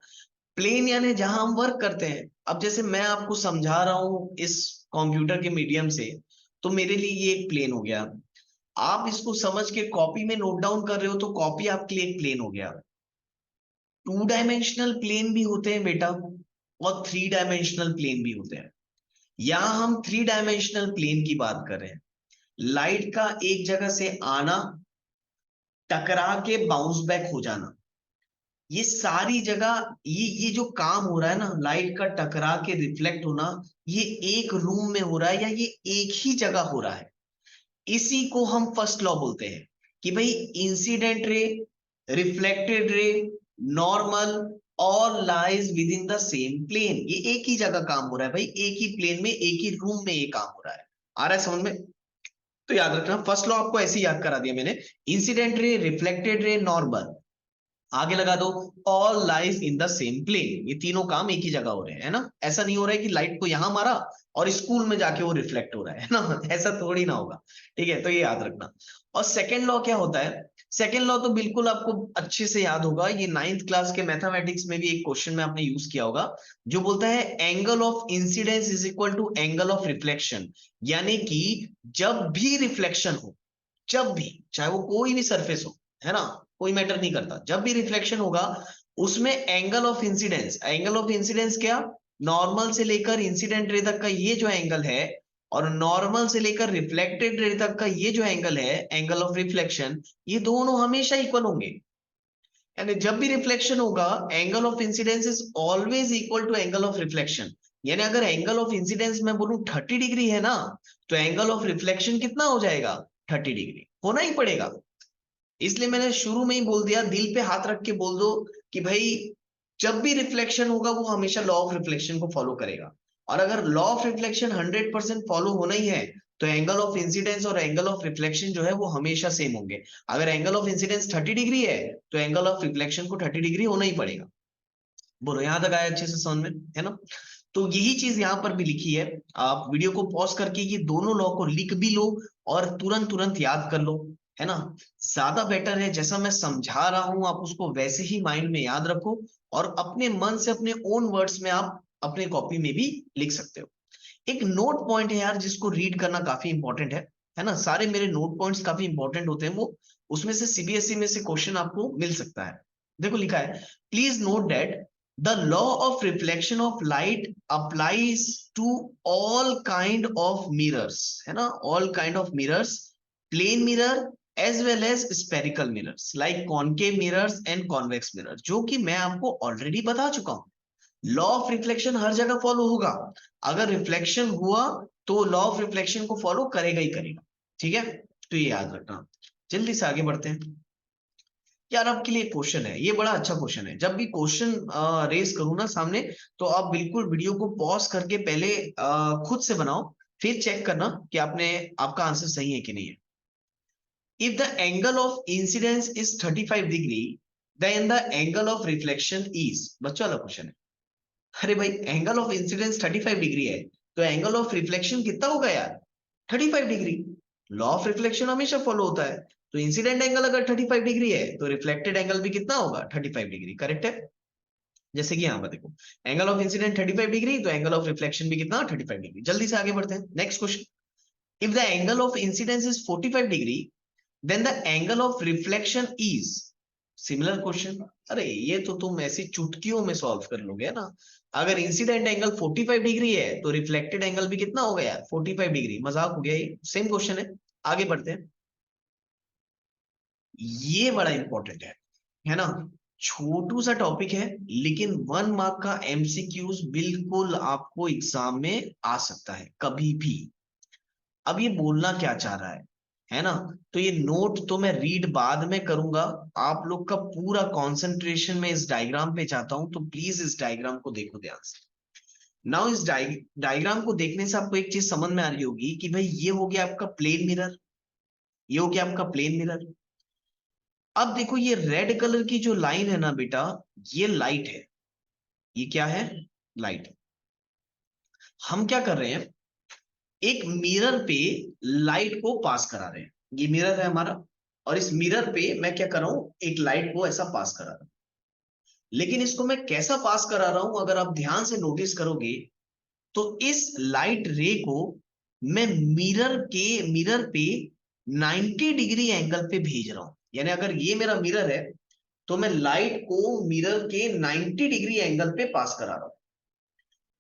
Speaker 1: प्लेन यानी जहां हम वर्क करते हैं। अब जैसे मैं आपको समझा रहा हूं इस कंप्यूटर के मीडियम से, तो मेरे लिए ये एक प्लेन हो गया। आप इसको समझ के कॉपी में नोट डाउन कर रहे हो तो कॉपी आपके लिए एक प्लेन हो गया। टू डायमेंशनल प्लेन भी होते हैं बेटा, और थ्री डायमेंशनल प्लेन भी होते हैं। यहां हम थ्री डायमेंशनल प्लेन की बात कर रहे हैं। लाइट का एक जगह से आना, टकरा के बाउंस बैक हो जाना, ये सारी जगह ये जो काम हो रहा है ना, लाइट का टकरा के रिफ्लेक्ट होना, ये एक रूम में हो रहा है या ये एक ही जगह हो रहा है। इसी को हम फर्स्ट लॉ बोलते हैं कि भाई incident ray, reflected ray, normal, all lies within the same plane. ये एक ही जगह काम हो रहा है भाई, एक ही प्लेन में एक ही रूम में ये काम हो रहा है। आ रहा है समझ में। तो याद रखना फर्स्ट लॉ आपको ऐसे ही याद करा दिया मैंने, incident ray, reflected ray, normal, आगे लगा दो all lies in the same plane. ये तीनों काम एक ही जगह हो रहे हैं, है ना। ऐसा नहीं हो रहा है कि लाइट को यहां मारा और स्कूल में जाके वो रिफ्लेक्ट हो रहा है ना। ऐसा थोड़ी ना होगा। ठीक है, तो ये याद रखना। और सेकेंड लॉ क्या होता है, सेकेंड लॉ तो बिल्कुल आपको अच्छे से याद होगा, ये 9th क्लास के मैथमेटिक्स में भी एक क्वेश्चन में आपने यूज किया होगा, जो बोलता है angle of incidence is equal to angle of reflection. यानी कि जब भी रिफ्लेक्शन हो, जब भी, चाहे वो कोई भी सरफेस हो, है ना, कोई मैटर नहीं करता, जब भी रिफ्लेक्शन होगा उसमें angle of incidence, angle of incidence क्या, नॉर्मल से लेकर इंसिडेंट रे तक का ये जो एंगल है, और नॉर्मल से लेकर रिफ्लेक्टेड रे तक का ये जो एंगल है, एंगल ऑफ रिफ्लेक्शन, ये दोनों हमेशा इक्वल होंगे। यानी जब भी रिफ्लेक्शन होगा, angle of incidence is always equal to angle of reflection. यानी अगर एंगल ऑफ इंसिडेंस मैं बोलूं 30 डिग्री है ना, तो एंगल ऑफ रिफ्लेक्शन कितना हो जाएगा, 30 डिग्री होना ही पड़ेगा। इसलिए मैंने शुरू में ही बोल दिया, दिल पे हाथ रख के बोल दो कि भाई जब भी रिफ्लेक्शन होगा वो हमेशा लॉ ऑफ रिफ्लेक्शन को फॉलो करेगा। और अगर लॉ ऑफ रिफ्लेक्शन 100% फॉलो होना ही है तो एंगल ऑफ इंसिडेंस और एंगल ऑफ रिफ्लेक्शन जो है वो हमेशा सेम होंगे। अगर एंगल ऑफ इंसिडेंस 30 डिग्री है तो एंगल ऑफ रिफ्लेक्शन को 30 डिग्री होना ही पड़ेगा। बोलो यहां तक आया अच्छे से समझ में, है ना। तो यही चीज यहां पर भी लिखी है। आप वीडियो को पॉज करके ये दोनों लॉ को लिख भी लो और तुरंत तुरंत याद कर लो, है ना। ज्यादा बेटर है जैसा मैं समझा रहा हूं आप उसको वैसे ही माइंड में याद रखो, और अपने मन से अपने ओन वर्ड्स में आप अपने कॉपी में भी लिख सकते हो। एक नोट पॉइंट है यार जिसको रीड करना काफी इंपॉर्टेंट है ना। सारे मेरे नोट पॉइंट्स काफी इंपॉर्टेंट होते हैं, वो उसमें से सीबीएसई में से क्वेश्चन आपको मिल सकता है। देखो लिखा है, please note that the law of reflection of light applies to all kind of mirrors, है ना, all kind of mirrors, plane mirror as well as spherical mirrors like concave mirrors and convex mirror, जो कि मैं आपको already बता चुका हूं। Law of reflection हर जगह फॉलो होगा। अगर रिफ्लेक्शन हुआ तो लॉ ऑफ रिफ्लेक्शन को फॉलो करेगा ही करेगा, ठीक है, तो ये याद रखना। जल्दी से आगे बढ़ते हैं। यार आपके लिए क्वेश्चन है, ये बड़ा अच्छा क्वेश्चन है। जब भी क्वेश्चन रेस करूँ ना सामने, तो आप बिल्कुल वीडियो को पॉज करके पहले खुद से बनाओ, फिर चेक करना कि आपका आंसर सही है कि नहीं है। If the angle of incidence is 35 degree, then the angle of reflection is, बच्चों वाला क्वेश्चन है। अरे भाई एंगल ऑफ इंसिडेंस 35 डिग्री है, तो एंगल ऑफ रिफ्लेक्शन कितना होगा यार? 35 डिग्री। लॉ ऑफ रिफ्लेक्शन हमेशा फॉलो होता है, तो इंसिडेंट एंगल अगर 35 डिग्री है तो रिफ्लेक्टेड एंगल भी कितना होगा? 35 डिग्री, करेक्ट है। जैसे कि यहाँ पर देखो, एंगल ऑफ इंसिडेंट 35 डिग्री, तो एंगल ऑफ रिफ्लेक्शन भी कितना? 35 डिग्री। जल्दी से आगे बढ़ते हैं, next question. If the angle of incidence is 45 degree, then the angle of reflection is, similar question. अरे ये तो तुम ऐसी चुटकियों में सॉल्व कर लोगे, है ना। अगर इंसिडेंट एंगल 45 डिग्री है तो रिफ्लेक्टेड एंगल भी कितना हो गया यार? 45 डिग्री। मजाक हो गया, ये सेम क्वेश्चन है। आगे बढ़ते हैं, ये बड़ा इंपॉर्टेंट है ना। छोटू सा टॉपिक है, लेकिन 1 मार्क का एमसीक्यूज बिल्कुल आपको एग्जाम में आ सकता है कभी भी। अब ये बोलना क्या चाह रहा है ना। तो ये नोट तो मैं रीड बाद में करूंगा, आप लोग का पूरा कंसंट्रेशन में इस डायग्राम पे चाहता हूं, तो प्लीज इस डायग्राम को देखो ध्यान से। नाउ इस डायग्राम को देखने से आपको एक चीज समझ में आ रही होगी कि भाई ये हो गया आपका प्लेन मिरर, ये हो गया आपका प्लेन मिरर। अब देखो ये रेड कलर की जो लाइन है ना बेटा, ये लाइट है। ये क्या है? लाइट है। हम क्या कर रहे हैं, एक मिरर पे लाइट को पास करा रहे हैं। ये मिरर है हमारा, और इस मिरर पे मैं क्या कर रहा हूं, एक लाइट को ऐसा पास करा रहा हूं। लेकिन इसको मैं कैसा पास करा रहा हूं, अगर आप ध्यान से नोटिस करोगे, तो इस लाइट रे को मैं मिरर पे 90 डिग्री एंगल पे भेज रहा हूं। यानी अगर ये मेरा मिरर है, तो मैं लाइट को मिरर के 90 डिग्री एंगल पे पास करा रहा हूं।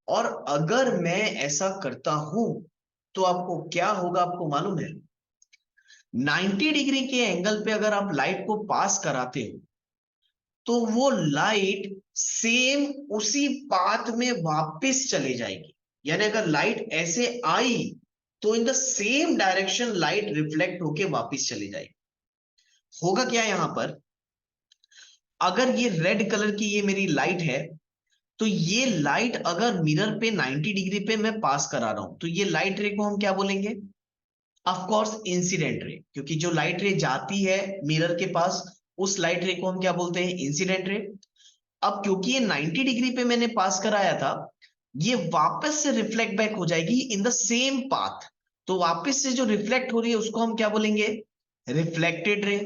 Speaker 1: और अगर मैं ऐसा करता हूं, तो आपको क्या होगा, आपको मालूम है? 90 डिग्री के एंगल पे अगर आप लाइट को पास कराते हो, तो वो लाइट सेम उसी पाथ में वापस चले जाएगी। यानी अगर लाइट ऐसे आई, तो इन the same direction light reflect होके वापस चली जाएगी। होगा क्या यहां पर, अगर ये रेड कलर की ये मेरी लाइट है, तो ये लाइट अगर मिरर पे 90 डिग्री पे मैं पास करा रहा हूं, तो ये लाइट रे को हम क्या बोलेंगे? ऑफ कोर्स इंसिडेंट रे, क्योंकि जो लाइट रे जाती है मिरर के पास, उस लाइट रे को हम क्या बोलते हैं? Incident ray. अब क्योंकि ये 90 डिग्री पे मैंने पास कराया था, ये वापस से रिफ्लेक्ट बैक हो जाएगी इन द सेम पाथ। तो वापस से जो रिफ्लेक्ट हो रही है उसको हम क्या बोलेंगे? Reflected ray.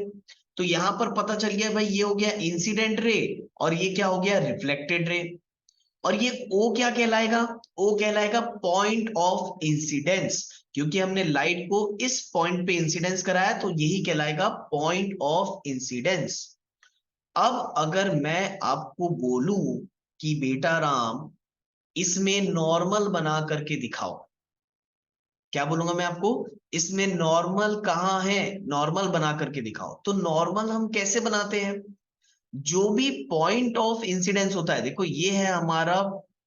Speaker 1: तो यहां पर पता चल गया भाई, ये हो गया इंसिडेंट रे, और ये क्या हो गया? Reflected ray. और ये ओ क्या कहलाएगा? ओ कहलाएगा पॉइंट ऑफ इंसिडेंस, क्योंकि हमने लाइट को इस पॉइंट पे इंसिडेंस कराया, तो यही कहलाएगा पॉइंट ऑफ इंसिडेंस। अब अगर मैं आपको बोलूं कि बेटा राम, इसमें नॉर्मल बना करके दिखाओ, क्या बोलूंगा मैं आपको? इसमें नॉर्मल कहां है? नॉर्मल बना करके दिखाओ। तो नॉर्मल हम कैसे बनाते हैं? जो भी पॉइंट ऑफ इंसिडेंस होता है, देखो ये है हमारा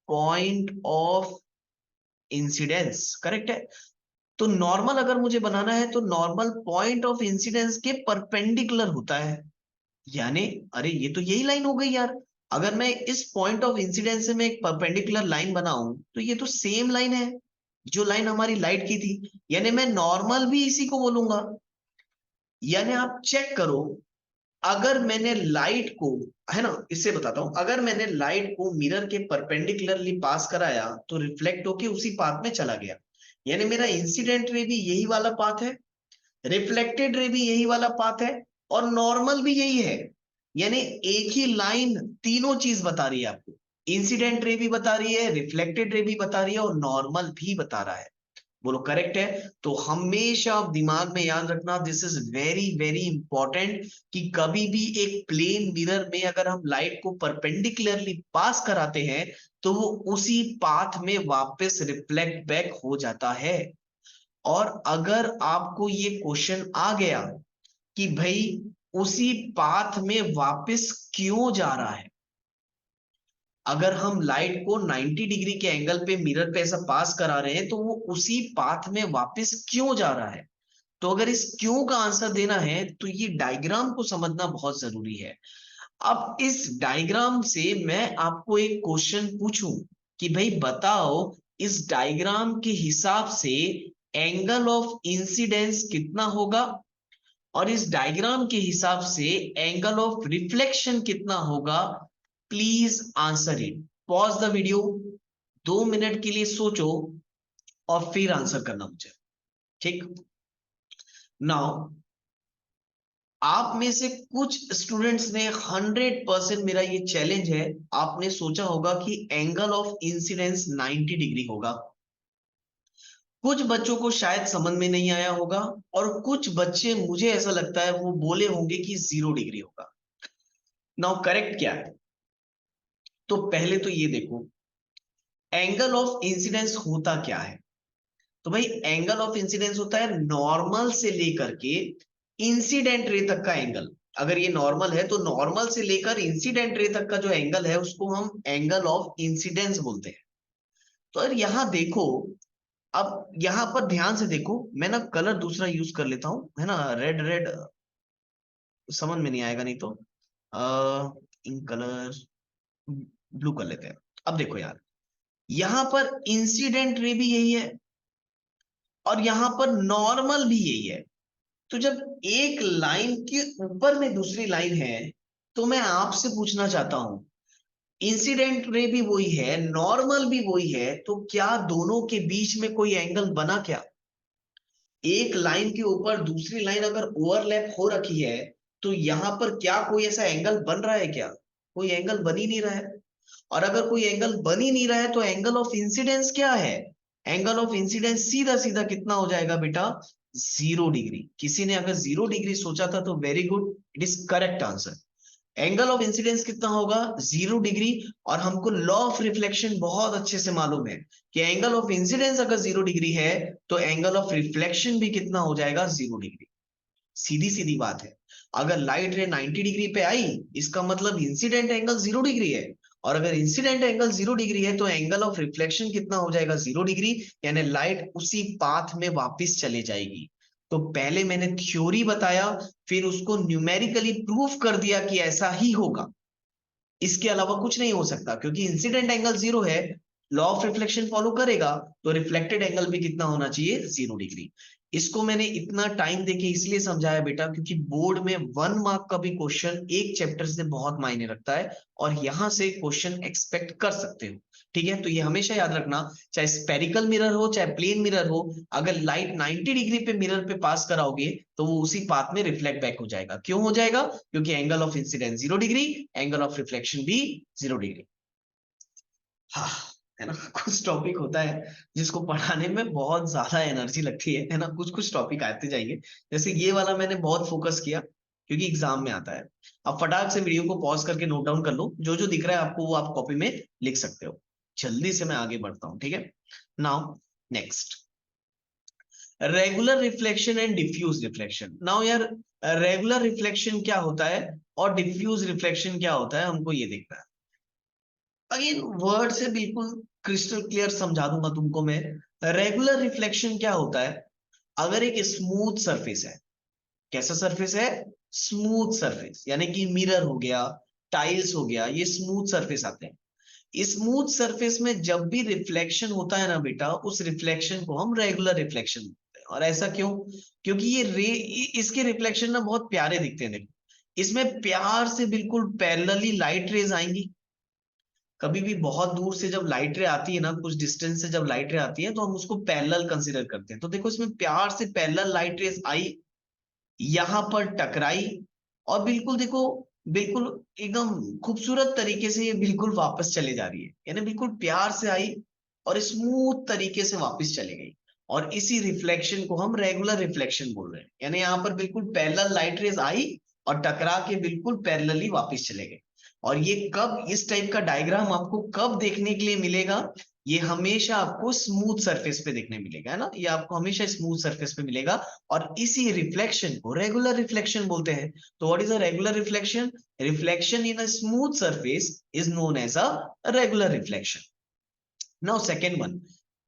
Speaker 1: पॉइंट ऑफ इंसिडेंस, करेक्ट है। तो नॉर्मल अगर मुझे बनाना है, तो नॉर्मल पॉइंट ऑफ इंसिडेंस के परपेंडिकुलर होता है। यानी अरे ये तो यही लाइन हो गई यार। अगर मैं इस पॉइंट ऑफ इंसिडेंस से मैं एक परपेंडिकुलर लाइन बनाऊं, तो ये तो सेम लाइन है जो लाइन हमारी लाइट की थी। यानी मैं नॉर्मल भी इसी को बोलूंगा। यानी आप चेक करो, अगर मैंने लाइट को, है ना, इससे बताता हूं, अगर मैंने लाइट को मिरर के परपेंडिकुलरली पास कराया, तो रिफ्लेक्ट होके उसी पाथ में चला गया। यानी मेरा इंसिडेंट रे भी यही वाला पाथ है, रिफ्लेक्टेड रे भी यही वाला पाथ है, और नॉर्मल भी यही है। यानी एक ही लाइन तीनों चीज बता रही है आपको। इंसिडेंट रे भी बता रही है, रिफ्लेक्टेड रे भी बता रही है और नॉर्मल भी बता रहा है। बोलो करेक्ट है? तो हमेशा आप दिमाग में याद रखना, this is very very important, कि कभी भी एक प्लेन मिरर में अगर हम लाइट को परपेंडिकुलरली पास कराते हैं तो वो उसी पाथ में वापस रिफ्लेक्ट बैक हो जाता है। और अगर आपको ये क्वेश्चन आ गया कि भाई उसी पाथ में वापस क्यों जा रहा है, अगर हम लाइट को 90 डिग्री के एंगल पे मिरर पे ऐसा पास करा रहे हैं तो वो उसी पाथ में वापस क्यों जा रहा है, तो अगर इस क्यों का आंसर देना है तो ये डायग्राम को समझना बहुत जरूरी है। अब इस डायग्राम से मैं आपको एक क्वेश्चन पूछूं कि भाई बताओ इस डायग्राम के हिसाब से एंगल ऑफ इंसिडेंस कितना होगा और इस डायग्राम के हिसाब से एंगल ऑफ रिफ्लेक्शन कितना होगा। Please answer it. Pause the video, 2 minute के लिए सोचो और फिर आंसर करना मुझे। ठीक, नाउ आप में से कुछ स्टूडेंट्स ने 100% मेरा ये चैलेंज है, आपने सोचा होगा कि एंगल ऑफ इंसिडेंस 90 डिग्री होगा। कुछ बच्चों को शायद समझ में नहीं आया होगा और कुछ बच्चे मुझे ऐसा लगता है वो बोले होंगे कि 0 डिग्री होगा। नाउ करेक्ट क्या है? तो पहले तो ये देखो एंगल ऑफ इंसिडेंस होता क्या है। तो भाई एंगल ऑफ इंसिडेंस होता है नॉर्मल से लेकर के इंसिडेंट रे तक का एंगल। अगर ये नॉर्मल है तो नॉर्मल से लेकर इंसिडेंट रे तक का जो एंगल है उसको हम एंगल ऑफ इंसिडेंस बोलते हैं। तो यार यहां देखो, अब यहां पर ध्यान से देखो, मैं ना कलर दूसरा यूज कर लेता हूं, है ना, रेड रेड समझ में नहीं आएगा नहीं तो इन कलर ब्लू कर लेते हैं। अब देखो यार, यहां पर इंसिडेंट रे भी यही है और यहां पर नॉर्मल भी यही है। तो जब एक लाइन के ऊपर में दूसरी लाइन है तो मैं आपसे पूछना चाहता हूं, इंसिडेंट रे भी वही है, नॉर्मल भी वही है, तो क्या दोनों के बीच में कोई एंगल बना क्या? एक लाइन के ऊपर दूसरी लाइन अगर ओवरलैप हो रखी है तो यहां पर क्या कोई ऐसा एंगल बन रहा है क्या? कोई एंगल बन ही नहीं रहा है। और अगर कोई एंगल बन ही नहीं रहा है तो एंगल ऑफ इंसिडेंस क्या है? एंगल ऑफ इंसिडेंस सीधा सीधा कितना हो जाएगा बेटा? 0 डिग्री। किसी ने अगर 0 डिग्री सोचा था तो very good, it is correct answer. Angle of incidence कितना होगा? 0 डिग्री। और हमको लॉ ऑफ रिफ्लेक्शन बहुत अच्छे से मालूम है कि एंगल ऑफ इंसिडेंस अगर 0 डिग्री है तो एंगल ऑफ रिफ्लेक्शन भी कितना हो जाएगा? 0 डिग्री। सीधी सीधी बात है। अगर लाइट रे 90 डिग्री पे आई इसका मतलब इंसिडेंट एंगल 0 डिग्री है, और अगर इंसिडेंट एंगल 0 डिग्री है तो एंगल ऑफ रिफ्लेक्शन कितना हो जाएगा? 0 डिग्री। यानी लाइट उसी पाथ में वापस चले जाएगी। तो पहले मैंने थ्योरी बताया, फिर उसको न्यूमेरिकली प्रूफ कर दिया कि ऐसा ही होगा, इसके अलावा कुछ नहीं हो सकता, क्योंकि इंसिडेंट एंगल 0 है, लॉ ऑफ रिफ्लेक्शन फॉलो करेगा, तो रिफ्लेक्टेड एंगल भी कितना होना चाहिए? 0 डिग्री। इसको मैंने इतना टाइम देके इसलिए समझाया बेटा क्योंकि बोर्ड में 1 मार्क का भी क्वेश्चन एक चैप्टर से बहुत मायने रखता है और यहां से क्वेश्चन एक्सपेक्ट कर सकते हो। ठीक है, तो ये हमेशा याद रखना, चाहे स्पेरिकल मिरर हो चाहे प्लेन मिरर हो, अगर लाइट 90 डिग्री पे मिरर पे पास कराओगे तो वो उसी पाथ में रिफ्लेक्ट बैक हो जाएगा। क्यों हो जाएगा? क्योंकि angle of incidence 0 degree, angle of reflection भी 0 डिग्री। हाँ, है ना, कुछ टॉपिक होता है जिसको पढ़ाने में बहुत ज्यादा एनर्जी लगती है ना, कुछ कुछ टॉपिक आते जाएंगे। जैसे ये वाला मैंने बहुत फोकस किया क्योंकि एग्जाम में आता है। अब फटाक से वीडियो को पॉज करके नोट डाउन कर लो, जो जो दिख रहा है आपको वो आप कॉपी में लिख सकते हो। जल्दी से मैं आगे बढ़ता हूँ, ठीक है। Now next, regular reflection and diffuse reflection. Now यार, रेगुलर रिफ्लेक्शन क्या होता है और डिफ्यूज रिफ्लेक्शन क्या होता है, हमको ये देखना है। अगेन वर्ड से बिल्कुल क्रिस्टल क्लियर समझा दूंगा तुमको मैं। रेगुलर रिफ्लेक्शन क्या होता है? अगर एक स्मूथ सरफेस है, कैसा सरफेस है? स्मूथ सरफेस, यानी कि मिरर हो गया, टाइल्स हो गया, ये स्मूथ सरफेस आते हैं। स्मूथ सरफेस में जब भी रिफ्लेक्शन होता है ना बेटा, उस रिफ्लेक्शन को हम रेगुलर रिफ्लेक्शन बोलते हैं। और ऐसा क्यों? क्योंकि ये रे इसके रिफ्लेक्शन ना बहुत प्यारे दिखते हैं। देखो इसमें प्यार से बिल्कुल पैरेलली लाइट रेज आएंगी। कभी भी बहुत दूर से जब लाइट रे आती है ना, कुछ डिस्टेंस से जब लाइट रे आती है तो हम उसको पैरेलल कंसीडर करते हैं। तो देखो इसमें प्यार से पैरेलल लाइट रेज आई, यहां पर टकराई, और बिल्कुल देखो बिल्कुल एकदम खूबसूरत तरीके से ये बिल्कुल वापस चले जा रही है, यानी बिल्कुल प्यार से आई और स्मूथ तरीके से वापस चले गई। और इसी रिफ्लेक्शन को हम रेगुलर रिफ्लेक्शन बोल रहे हैं, यानी यहाँ पर बिल्कुल पैरेलल लाइट रेज आई और टकरा के बिल्कुल पैरेलली वापस चले गए। और ये कब, इस टाइप का डायग्राम आपको कब देखने के लिए मिलेगा? ये हमेशा आपको स्मूथ सरफेस पे देखने मिलेगा, है ना, ये आपको हमेशा स्मूथ सरफेस पे मिलेगा। और इसी रिफ्लेक्शन को रेगुलर रिफ्लेक्शन बोलते हैं। तो what is a regular reflection? Reflection in a smooth surface is known as a regular reflection. Now second one,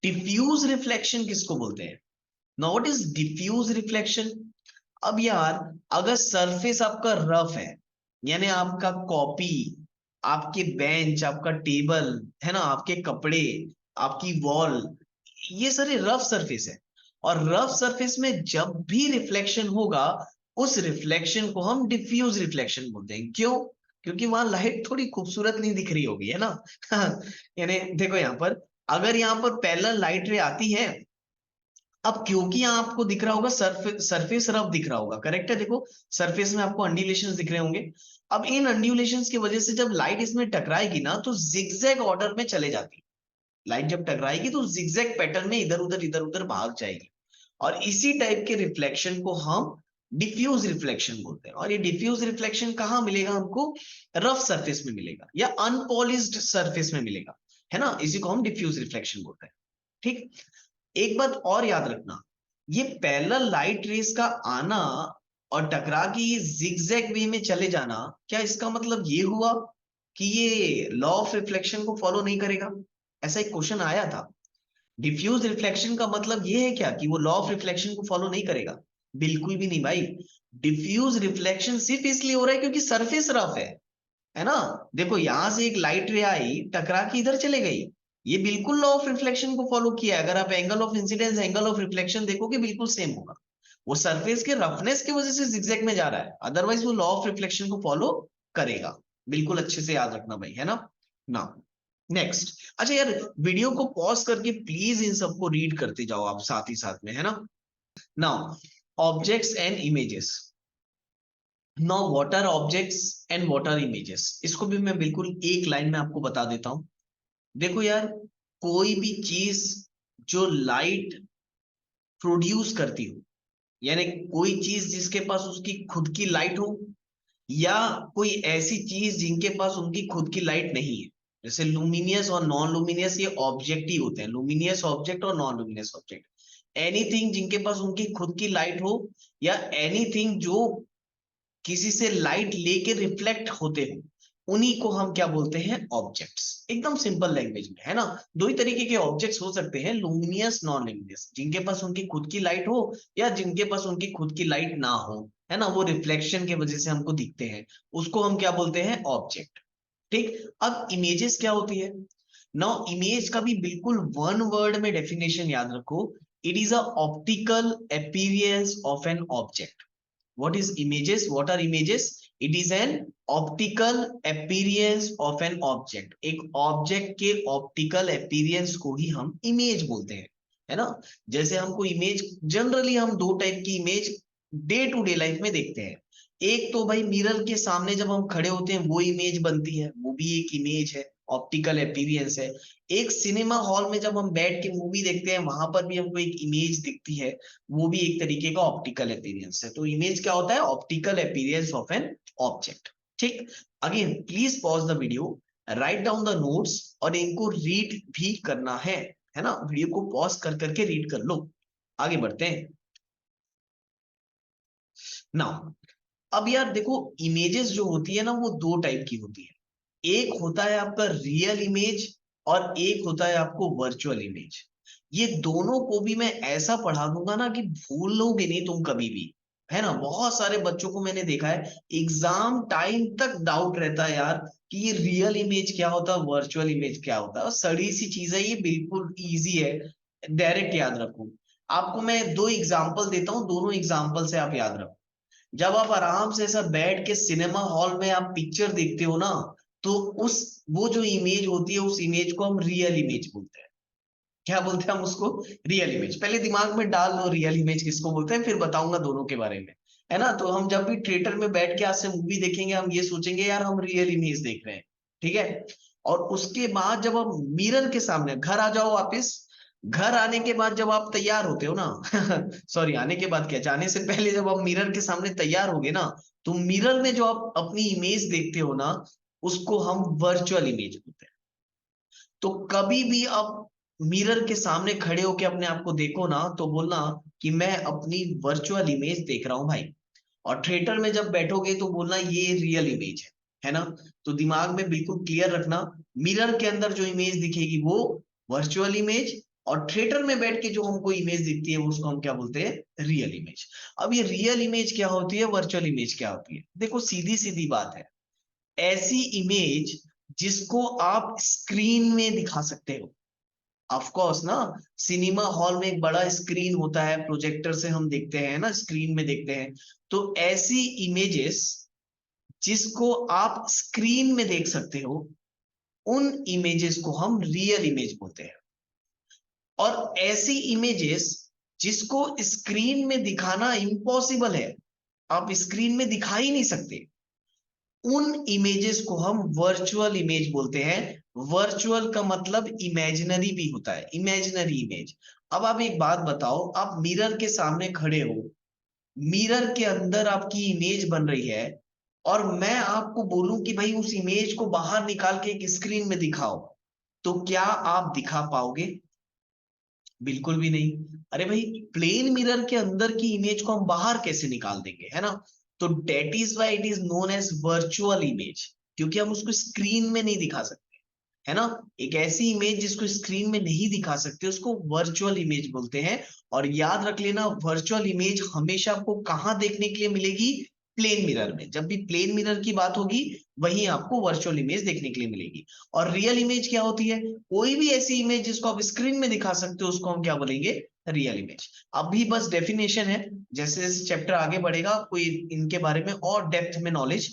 Speaker 1: diffuse reflection किसको बोलते हैं? Now what is diffuse reflection? अब यार, अगर सरफेस आपका रफ है, यानी आपका कॉपी, आपके बेंच, आपका टेबल, है ना, आपके कपड़े, आपकी वॉल, ये सारे रफ सरफेस है। और रफ सरफेस में जब भी रिफ्लेक्शन होगा, उस रिफ्लेक्शन को हम डिफ्यूज रिफ्लेक्शन बोलते हैं। क्यों? क्योंकि वहां लाइट थोड़ी खूबसूरत नहीं दिख रही होगी, है ना। यानी देखो यहाँ पर, अगर यहाँ पर पैरेलल लाइट रे आती है, अब क्योंकि यहाँ आपको दिख रहा होगा सरफेस रफ दिख रहा होगा, करेक्ट है। देखो सरफेस में आपको अंड्यूलेशंस दिख रहे होंगे। अब इन अंड्यूलेशंस की वजह से जब लाइट इसमें टकराएगी ना, तो जिगजैग ऑर्डर में चले जाती है। लाइट जब टकराएगी तो जिगजैग पैटर्न में इधर उधर भाग जाएगी। और इसी टाइप के रिफ्लेक्शन को हम डिफ्यूज रिफ्लेक्शन बोलते हैं। और ये डिफ्यूज रिफ्लेक्शन कहाँ मिलेगा हमको? रफ सरफेस में मिलेगा या अनपॉलिश्ड सरफेस में मिलेगा, है ना, इसी को हम डिफ्यूज रिफ्लेक्शन बोलते हैं। ठीक। एक बात और याद रखना, ये पैरेलल लाइट रेस का आना और टकरा के ये जिगजैग वे में चले जाना, क्या इसका मतलब ये हुआ कि ये लॉ ऑफ रिफ्लेक्शन को फॉलो नहीं करेगा? ऐसा एक क्वेश्चन आया था। डिफ्यूज रिफ्लेक्शन का मतलब ये है क्या कि वो लॉ ऑफ रिफ्लेक्शन को फॉलो नहीं करेगा? बिल्कुल भी नहीं भाई। डिफ्यूज रिफ्लेक्शन सिर्फ इसलिए हो रहा है क्योंकि सरफेस रफ है ना। देखो यहां से एक लाइट रे आई, टकरा के इधर चले गई, ये बिल्कुल लॉ ऑफ रिफ्लेक्शन को फॉलो किया है। अगर आप angle of incidence, angle of reflection देखोगे, बिल्कुल सेम होगा। वो सरफेस के रफनेस की वजह से जिगजैग में जा रहा है, अदरवाइज वो लॉ ऑफ रिफ्लेक्शन को फॉलो करेगा। बिल्कुल अच्छे से याद रखना भाई, है ना। ना नेक्स्ट, अच्छा यार, वीडियो को पॉज करके प्लीज इन सबको रीड करते जाओ आप साथ ही साथ में, है ना। Now objects and images. Now what are objects and what are images, इसको भी मैं बिल्कुल एक लाइन में आपको बता देता हूं। देखो यार, कोई भी चीज जो लाइट प्रोड्यूस करती हो, यानी कोई चीज जिसके पास उसकी खुद की लाइट हो, या कोई ऐसी चीज जिनके पास उनकी खुद की लाइट नहीं है, जैसे लुमिनियस और नॉन लुमिनियस, ये ऑब्जेक्ट ही होते हैं, लुमिनियस ऑब्जेक्ट और नॉन लुमिनियस ऑब्जेक्ट। एनीथिंग जिनके पास उनकी खुद की लाइट हो, या एनीथिंग जो किसी से लाइट लेके रिफ्लेक्ट होते हो, उन्हीं को हम क्या बोलते हैं? ऑब्जेक्ट्स। एकदम सिंपल लैंग्वेज में, है ना। दो ही तरीके के ऑब्जेक्ट्स हो सकते हैं, लुमिनियस, नॉन लुमिनियस, जिनके पास उनकी खुद की लाइट हो या जिनके पास उनकी खुद की लाइट ना हो, है ना, वो रिफ्लेक्शन की वजह से हमको दिखते हैं, उसको हम क्या बोलते हैं? ऑब्जेक्ट। ठीक। अब इमेजेस क्या होती है? नाउ इमेज का भी बिल्कुल वन वर्ड में डेफिनेशन याद रखो। It is a optical appearance of an object. What is images? What are images? It is an optical appearance of an object. एक ऑब्जेक्ट के ऑप्टिकल अपीयरेंस को ही हम इमेज बोलते हैं, है ना। जैसे हमको इमेज, जनरली हम दो टाइप की image day to day life में देखते हैं। एक तो भाई मिरर के सामने जब हम खड़े होते हैं वो इमेज बनती है, वो भी एक इमेज है, ऑप्टिकल अपीयरेंस है। एक सिनेमा हॉल में जब हम बैठ के मूवी देखते हैं, वहां पर भी हमको एक इमेज दिखती है, वो भी एक तरीके का ऑप्टिकल अपीयरेंस है। तो इमेज क्या होता है? Optical appearance of an object. ठीक। Again please pause the video, write down the notes, और इनको रीड भी करना है ना। वीडियो को पॉज कर करके रीड कर लो। आगे बढ़ते हैं। नाउ अब यार देखो, इमेजेस जो होती है ना, वो दो टाइप की होती है। एक होता है आपका रियल इमेज, और एक होता है आपको वर्चुअल इमेज। ये दोनों को भी मैं ऐसा पढ़ा दूंगा ना कि भूलोगे नहीं तुम कभी भी, है ना। बहुत सारे बच्चों को मैंने देखा है, एग्जाम टाइम तक डाउट रहता है यार कि ये रियल इमेज क्या होता है, वर्चुअल इमेज क्या होता है। और सड़ी सी चीज है ये, बिल्कुल इजी है, डायरेक्ट याद रखो। आपको मैं दो एग्जाम्पल देता हूँ, दोनों एग्जाम्पल से आप याद रखो। जब आप आराम से ऐसा बैठ के सिनेमा हॉल में आप पिक्चर देखते हो ना, तो उस, वो जो इमेज होती है, उस इमेज को हम रियल इमेज बोलते हैं। क्या बोलते हैं हम उसको? Real image. पहले दिमाग में डाल लो रियल इमेज किसको बोलते हैं, फिर बताऊंगा दोनों के बारे में। है ना। तो हम जब भी थिएटर में बैठ के आज से मूवी देखेंगे, हम ये सोचेंगे यार हम रियल इमेज देख रहे हैं, ठीक है। और उसके बाद जब हम मिरर के सामने, घर आ जाओ वापस, घर आने के बाद जब आप तैयार होते हो ना सॉरी, आने के बाद क्या, जाने से पहले जब आप मिरर के सामने तैयार होगे ना, तो मिरर में जो आप अपनी इमेज देखते हो ना, उसको हम वर्चुअल इमेज बोलते हैं। तो कभी भी आप मिरर के सामने खड़े होके अपने आप को देखो ना, तो बोलना कि मैं अपनी वर्चुअल इमेज देख रहा हूं भाई। और थिएटर में जब बैठोगे तो बोलना ये रियल इमेज है ना। तो दिमाग में बिल्कुल क्लियर रखना, मिरर के अंदर जो इमेज दिखेगी वो वर्चुअल इमेज, और थिएटर में बैठ के जो हमको इमेज दिखती है उसको हम क्या बोलते हैं, रियल इमेज। अब ये रियल इमेज क्या होती है, वर्चुअल इमेज क्या होती है, देखो सीधी सीधी बात है, ऐसी इमेज जिसको आप स्क्रीन में दिखा सकते हो। ऑफ कोर्स ना, सिनेमा हॉल में एक बड़ा स्क्रीन होता है, प्रोजेक्टर से हम देखते हैं ना, स्क्रीन में देखते हैं। तो ऐसी इमेजेस जिसको आप स्क्रीन में देख सकते हो, उन इमेजेस को हम रियल इमेज बोलते हैं। और ऐसी इमेजेस जिसको स्क्रीन में दिखाना इम्पॉसिबल है, आप स्क्रीन में दिखा ही नहीं सकते, उन इमेजेस को हम वर्चुअल इमेज बोलते हैं। वर्चुअल का मतलब इमेजिनरी भी होता है, इमेजिनरी इमेज। अब आप एक बात बताओ, आप मिरर के सामने खड़े हो, मिरर के अंदर आपकी इमेज बन रही है, और मैं आपको बोलूं कि भाई उस इमेज को बाहर निकाल के एक स्क्रीन में दिखाओ, तो क्या आप दिखा पाओगे? बिल्कुल भी नहीं। अरे भाई, प्लेन मिरर के अंदर की इमेज को हम बाहर कैसे निकाल देंगे, है ना। तो that is why it is known as virtual image, क्योंकि हम उसको स्क्रीन में नहीं दिखा सकते, है ना। एक ऐसी इमेज जिसको स्क्रीन में नहीं दिखा सकते उसको वर्चुअल इमेज बोलते हैं। और याद रख लेना, वर्चुअल इमेज हमेशा आपको कहां देखने के लिए मिलेगी, प्लेन मिरर में। जब भी प्लेन मिरर की बात होगी, वहीं आपको वर्चुअल इमेज देखने के लिए मिलेगी। और रियल इमेज क्या होती है, कोई भी ऐसी इमेज जिसको आप स्क्रीन में दिखा सकते हो उसको हम क्या बोलेंगे, रियल इमेज। अभी बस डेफिनेशन है, जैसे जैसे चैप्टर आगे बढ़ेगा कोई इनके बारे में और डेप्थ में नॉलेज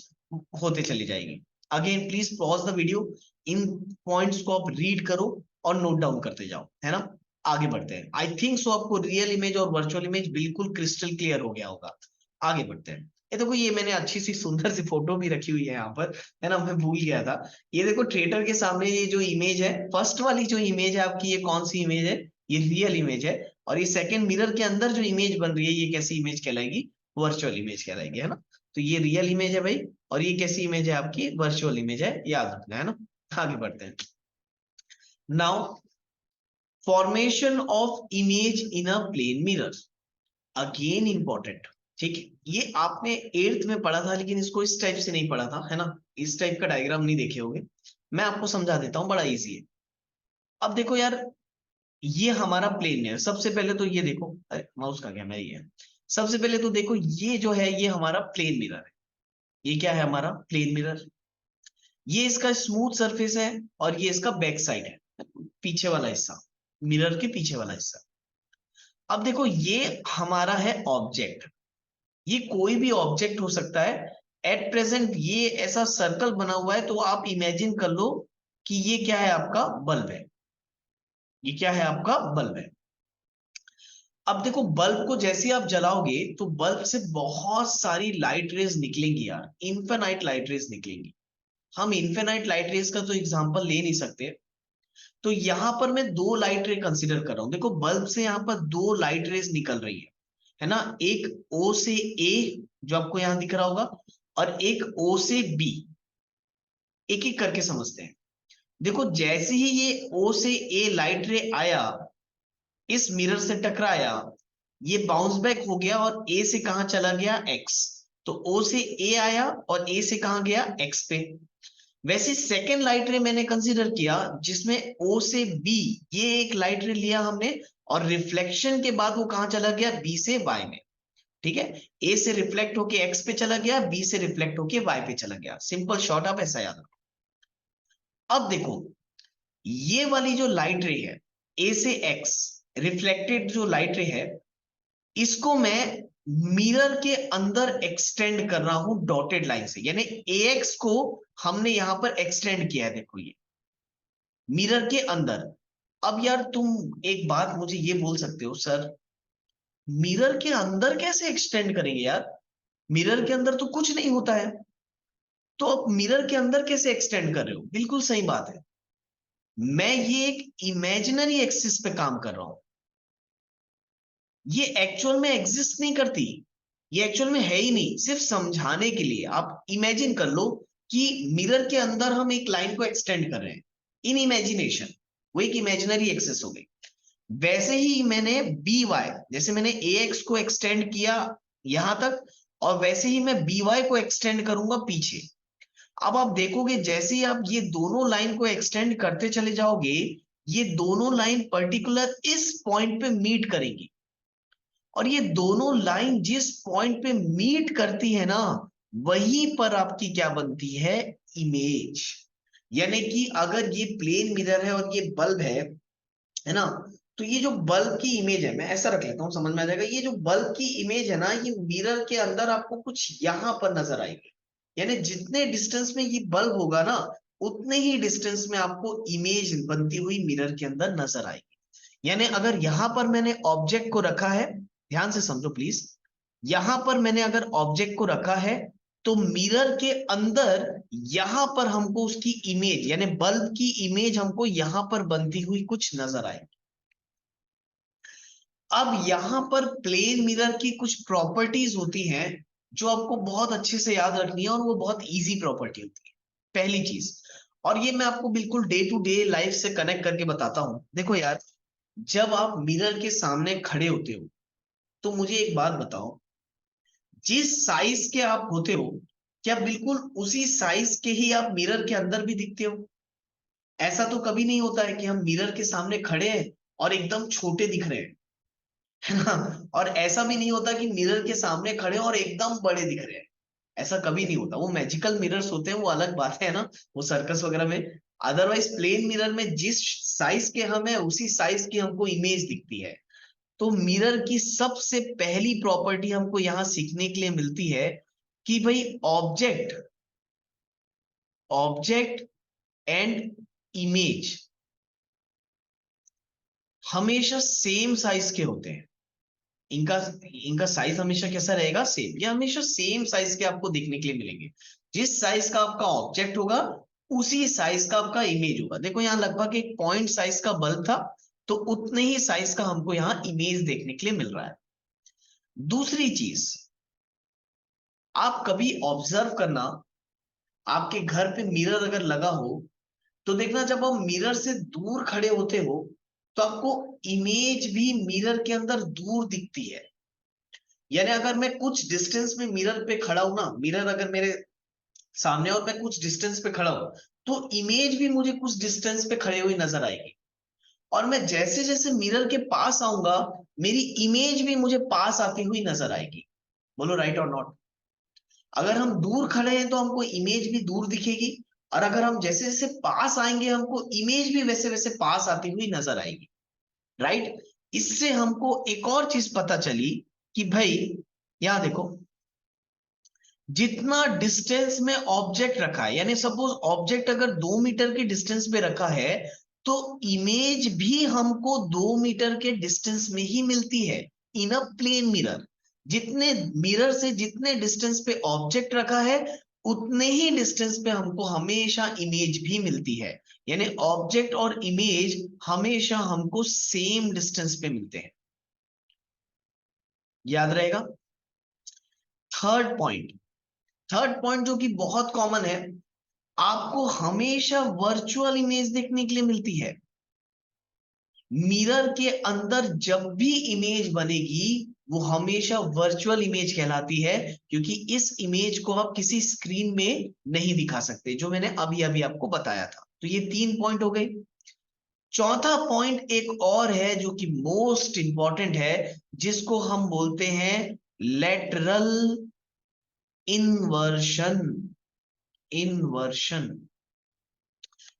Speaker 1: होते चली जाएगी। Again please pause the video, in points को आप रीड करो और नोट डाउन करते जाओ, है ना। आगे बढ़ते हैं। आई थिंक सो आपको रियल इमेज और वर्चुअल इमेज बिल्कुल क्रिस्टल क्लियर हो गया होगा। आगे बढ़ते हैं। ये देखो, ये मैंने अच्छी सी सुंदर सी फोटो भी रखी हुई है यहाँ पर, है ना, मैं भूल गया था। ये देखो थिएटर के सामने ये जो इमेज है, फर्स्ट वाली जो इमेज है आपकी, ये कौन सी इमेज है, ये रियल इमेज है। और ये सेकंड मिरर के अंदर जो इमेज बन रही है, ये कैसी इमेज कहलाएगी, वर्चुअल इमेज कहलाएगी, है ना। तो ये रियल इमेज है भाई, और ये कैसी इमेज है आपकी, वर्चुअल इमेज है, याद रखना, है ना। आगे बढ़ते हैं। Now, formation of image in a plane mirror, again important. ठीक है, ये आपने एट्थ में पढ़ा था, लेकिन इसको इस टाइप से नहीं पढ़ा था, है ना। इस टाइप का डायग्राम नहीं देखे होंगे, मैं आपको समझा देता हूँ, बड़ा इजी है। अब देखो यार, ये हमारा प्लेन है। सबसे पहले तो ये देखो, अरे माउस का क्या, मैं ये है। सबसे पहले तो देखो, ये जो है ये हमारा प्लेन मिरर है। ये क्या है, हमारा प्लेन मिरर। ये इसका स्मूथ सरफेस है, और ये इसका बैक साइड है, पीछे वाला हिस्सा, मिरर के पीछे वाला हिस्सा। अब देखो, ये हमारा है ऑब्जेक्ट। ये कोई भी ऑब्जेक्ट हो सकता है। एट प्रेजेंट ये ऐसा सर्कल बना हुआ है, तो आप इमेजिन कर लो कि ये क्या है, आपका बल्ब है। ये क्या है, आपका बल्ब है। अब देखो, बल्ब को जैसे आप जलाओगे तो बल्ब से बहुत सारी लाइट रेज निकलेंगी यार, इन्फिनाइट लाइट रेज निकलेंगी। हम इन्फिनाइट लाइट रेज का तो एग्जांपल ले नहीं सकते। तो यहां पर मैं दो लाइट रे कंसीडर कर रहा हूं। देखो, बल्ब से यहां पर दो लाइट रेज निकल रही है ना। एक ओ से ए, जो आपको यहां दिख रहा होगा, और एक ओ से बी। एक एक करके समझते हैं। देखो, जैसे ही ये ओ से ए लाइट रे आया, इस मिरर से टकराया, ये बाउंस बैक हो गया और ए से कहां चला गया, एक्स। तो ओ से ए आया और ए से कहां गया, एक्स पे। वैसे सेकेंड लाइट रे मैंने कंसीडर किया, जिसमें ओ से बी, ये एक लाइट रे लिया हमने, और रिफ्लेक्शन के बाद वो कहां चला गया, बी से वाई में। ठीक है, ए से रिफ्लेक्ट होके एक्स पे चला गया, बी से रिफ्लेक्ट होके वाई पे चला गया। सिंपल शॉर्ट, आप ऐसा याद रखो। अब देखो, ये वाली जो लाइट रे है, ए से एक्स रिफ्लेक्टेड जो लाइट रे है, इसको मैं मिरर के अंदर एक्सटेंड कर रहा हूं डॉटेड लाइन से, यानी AX को हमने यहां पर एक्सटेंड किया है। देखो, ये मिरर के अंदर। अब यार तुम एक बात मुझे ये बोल सकते हो, सर मिरर के अंदर कैसे एक्सटेंड करेंगे यार? मिरर के अंदर तो कुछ नहीं होता है, तो आप मिरर के अंदर कैसे एक्सटेंड कर रहे हो? बिल्कुल सही बात है, मैं ये एक इमेजिनरी एक्सिस पे काम कर रहा हूं, ये एक्चुअल में एग्जिस्ट नहीं करती, ये एक्चुअल में है ही नहीं। सिर्फ समझाने के लिए आप इमेजिन कर लो कि मिरर के अंदर हम एक लाइन को एक्सटेंड कर रहे हैं इन इमेजिनेशन, वो एक इमेजिनरी एक्सेस हो गई। वैसे ही मैंने बी वाई, जैसे मैंने ए एक्स को एक्सटेंड किया यहां तक, और वैसे ही मैं बी वाई को एक्सटेंड करूंगा पीछे। अब आप देखोगे जैसे ही आप ये दोनों लाइन को एक्सटेंड करते चले जाओगे, ये दोनों लाइन पर्टिकुलर इस पॉइंट पे मीट करेंगी, और ये दोनों लाइन जिस पॉइंट पे मीट करती है ना, वहीं पर आपकी क्या बनती है? इमेज। यानी कि अगर ये प्लेन मिरर है और ये बल्ब है ना, तो ये जो बल्ब की इमेज है, मैं ऐसा रख लेता हूं, समझ में आ जाएगा। ये जो बल्ब की इमेज है ना, ये मिरर के अंदर आपको कुछ यहां पर नजर आएगी। यानी जितने डिस्टेंस में ये बल्ब होगा ना, उतने ही डिस्टेंस में आपको इमेज बनती हुई मिरर के अंदर नजर आएगी। यानी अगर यहां पर मैंने ऑब्जेक्ट को रखा है, ध्यान से समझो प्लीज, यहां पर मैंने अगर ऑब्जेक्ट को रखा है, तो मिरर के अंदर यहां पर हमको उसकी इमेज, यानी बल्ब की इमेज हमको यहां पर बनती हुई कुछ नजर आएगी। अब यहां पर प्लेन मिरर की कुछ प्रॉपर्टीज होती हैं जो आपको बहुत अच्छे से याद रखनी है, और वो बहुत इजी प्रॉपर्टी होती है। पहली चीज, और ये मैं आपको बिल्कुल डे टू डे लाइफ से कनेक्ट करके बताता हूं। देखो यार, जब आप मिरर के सामने खड़े होते हो, तो मुझे एक बात बताओ, जिस साइज के आप होते हो, क्या बिल्कुल उसी साइज के ही आप मिरर के अंदर भी दिखते हो? ऐसा तो कभी नहीं होता है कि हम मिरर के सामने खड़े हैं और एकदम छोटे दिख रहे हैं, है ना? और ऐसा भी नहीं होता कि मिरर के सामने खड़े हैं और एकदम बड़े दिख रहे हैं, ऐसा कभी नहीं होता। वो मैजिकल मिरर्स होते हैं, वो अलग बात है ना, वो सर्कस वगैरह में। अदरवाइज प्लेन मिरर में जिस साइज के हम हैं, उसी साइज की हमको इमेज दिखती है। तो मिरर की सबसे पहली प्रॉपर्टी हमको यहां सीखने के लिए मिलती है कि भाई ऑब्जेक्ट ऑब्जेक्ट एंड इमेज हमेशा सेम साइज के होते हैं। इनका इनका साइज हमेशा कैसा रहेगा? सेम। ये हमेशा सेम साइज के आपको देखने के लिए मिलेंगे। जिस साइज का आपका ऑब्जेक्ट होगा, उसी साइज का आपका इमेज होगा। देखो यहाँ लगभग एक पॉइंट साइज का बल्ब था, तो उतने ही साइज का हमको यहाँ इमेज देखने के लिए मिल रहा है। दूसरी चीज, आप कभी ऑब्जर्व करना, आपके घर पे मिरर अगर लगा हो, तो देखना जब आप मिरर से दूर खड़े होते हो, तो आपको इमेज भी मिरर के अंदर दूर दिखती है। यानी अगर मैं कुछ डिस्टेंस में मिरर पे खड़ा हूं ना, मिरर अगर मेरे सामने और मैं कुछ डिस्टेंस पे खड़ा हूं, तो इमेज भी मुझे कुछ डिस्टेंस पे खड़े हुई नजर आएगी। और मैं जैसे जैसे मिरर के पास आऊंगा, मेरी इमेज भी मुझे पास आती हुई नजर आएगी। बोलो राइट और नॉट? अगर हम दूर खड़े हैं तो हमको इमेज भी दूर दिखेगी, और अगर हम जैसे जैसे पास आएंगे, हमको इमेज भी वैसे वैसे पास आती हुई नजर आएगी। राइट? इससे हमको एक और चीज पता चली कि भाई, यहां देखो, जितना डिस्टेंस में ऑब्जेक्ट रखा है, यानी सपोज ऑब्जेक्ट अगर 2 मीटर के डिस्टेंस पे रखा है, तो इमेज भी हमको 2 मीटर के डिस्टेंस में ही मिलती है इन अ प्लेन मिरर। जितने मिरर से जितने डिस्टेंस पे ऑब्जेक्ट रखा है, उतने ही डिस्टेंस पे हमको हमेशा इमेज भी मिलती है। यानी ऑब्जेक्ट और इमेज हमेशा हमको सेम डिस्टेंस पे मिलते हैं। याद रहेगा? थर्ड पॉइंट, थर्ड पॉइंट जो कि बहुत कॉमन है, आपको हमेशा वर्चुअल इमेज देखने के लिए मिलती है। मिरर के अंदर जब भी इमेज बनेगी, वो हमेशा वर्चुअल इमेज कहलाती है, क्योंकि इस इमेज को आप किसी स्क्रीन में नहीं दिखा सकते, जो मैंने अभी अभी आपको बताया था। तो ये 3 पॉइंट हो गए। चौथा पॉइंट एक और है जो कि मोस्ट इंपॉर्टेंट है, जिसको हम बोलते हैं lateral inversion. Inversion.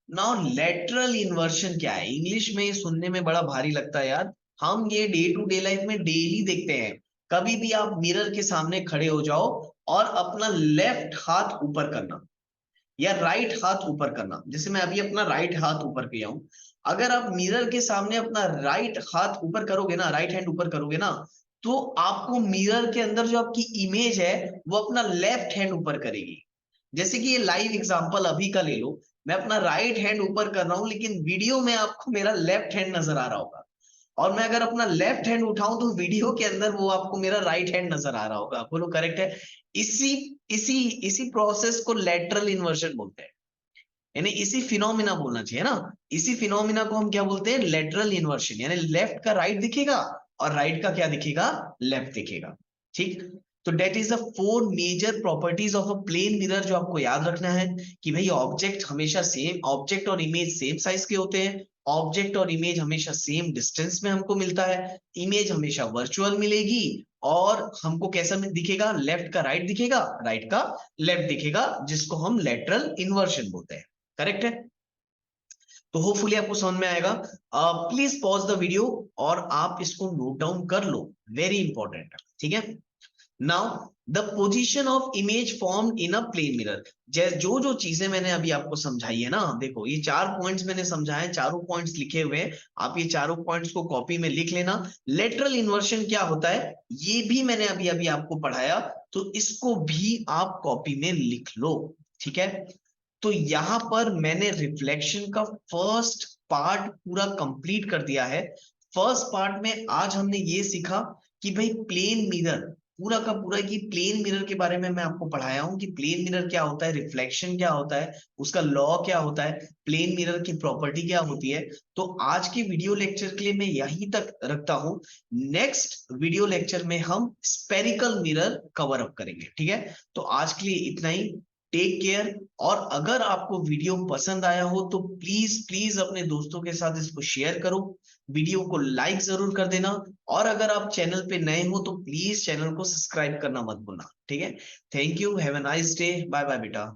Speaker 1: Now lateral inversion क्या है? इंग्लिश में सुनने में बड़ा भारी लगता है यार, हम ये डे टू डे लाइफ में डेली देखते हैं। कभी भी आप मिरर के सामने खड़े हो जाओ और अपना लेफ्ट हाथ ऊपर करना या राइट हाथ ऊपर करना, जैसे मैं अभी अपना राइट हाथ ऊपर किया हूं। अगर आप मिरर के सामने अपना राइट हाथ ऊपर करोगे ना, राइट हैंड ऊपर करोगे ना, तो आपको मिरर के अंदर जो आपकी इमेज है वो अपना लेफ्ट हैंड ऊपर करेगी। जैसे कि ये लाइव एग्जांपल अभी का ले लो, मैं अपना राइट हैंड ऊपर कर रहा हूं लेकिन वीडियो में आपको मेरा लेफ्ट हैंड नजर आ रहा होगा, और मैं अगर अपना लेफ्ट हैंड उठाऊं तो वीडियो के अंदर वो आपको मेरा राइट हैंड नजर आ रहा होगा। बोलो करेक्ट है? इसी इसी इसी प्रोसेस को लेटरल इन्वर्जन बोलते हैं, यानी इसी फिनोमिना बोलना चाहिए ना। इसी फिनोमिना को हम क्या बोलते हैं? लेटरल इन्वर्शन, यानी लेफ्ट का राइट दिखेगा और राइट का क्या दिखेगा? लेफ्ट दिखेगा। ठीक। तो that is the four major properties of a plane mirror जो आपको याद रखना है कि भाई ऑब्जेक्ट हमेशा सेम, ऑब्जेक्ट और इमेज सेम साइज के होते हैं, ऑब्जेक्ट और इमेज हमेशा सेम डिस्टेंस में हमको मिलता है, इमेज हमेशा वर्चुअल मिलेगी, और हमको कैसा दिखेगा? लेफ्ट का राइट दिखेगा, राइट का लेफ्ट दिखेगा, जिसको हम लेटरल इन्वर्शन बोलते हैं। करेक्ट है? तो होपफुली आपको समझ में आएगा। प्लीज पॉज द वीडियो और आप इसको नोट डाउन कर लो, वेरी इंपॉर्टेंट। ठीक है? Now the position of image form in a plane mirror. जो जो चीजें मैंने अभी आपको समझाई है ना, देखो ये 4 पॉइंट्स मैंने समझाए, चारों पॉइंट्स लिखे हुए हैं, आप ये चारों पॉइंट्स को कॉपी में लिख लेना। लेटरल इन्वर्शन क्या होता है ये भी मैंने अभी अभी आपको पढ़ाया, तो इसको भी आप कॉपी में लिख लो। ठीक है? तो यहां पर मैंने रिफ्लेक्शन का फर्स्ट पार्ट पूरा कंप्लीट कर दिया है। फर्स्ट पार्ट में आज हमने ये सीखा कि भाई प्लेन मिरर, पूरा का पूरा की प्लेन मिरर के बारे में मैं आपको पढ़ाया हूं कि प्लेन मिरर क्या होता है, रिफ्लेक्शन क्या होता है, उसका लॉ क्या होता है, प्लेन मिरर की प्रॉपर्टी क्या होती है। तो आज के वीडियो लेक्चर के लिए मैं यहीं तक रखता हूं। नेक्स्ट वीडियो लेक्चर में हम स्पेरिकल मिरर कवर अप करेंगे। ठीक है? तो आज के लिए इतना ही। Take care. और अगर आपको वीडियो पसंद आया हो तो प्लीज प्लीज अपने दोस्तों के साथ इसको शेयर करो, वीडियो को लाइक जरूर कर देना, और अगर आप चैनल पे नए हो तो प्लीज चैनल को सब्सक्राइब करना मत भूलना। ठीक है? Thank you, have a nice day, bye bye बेटा।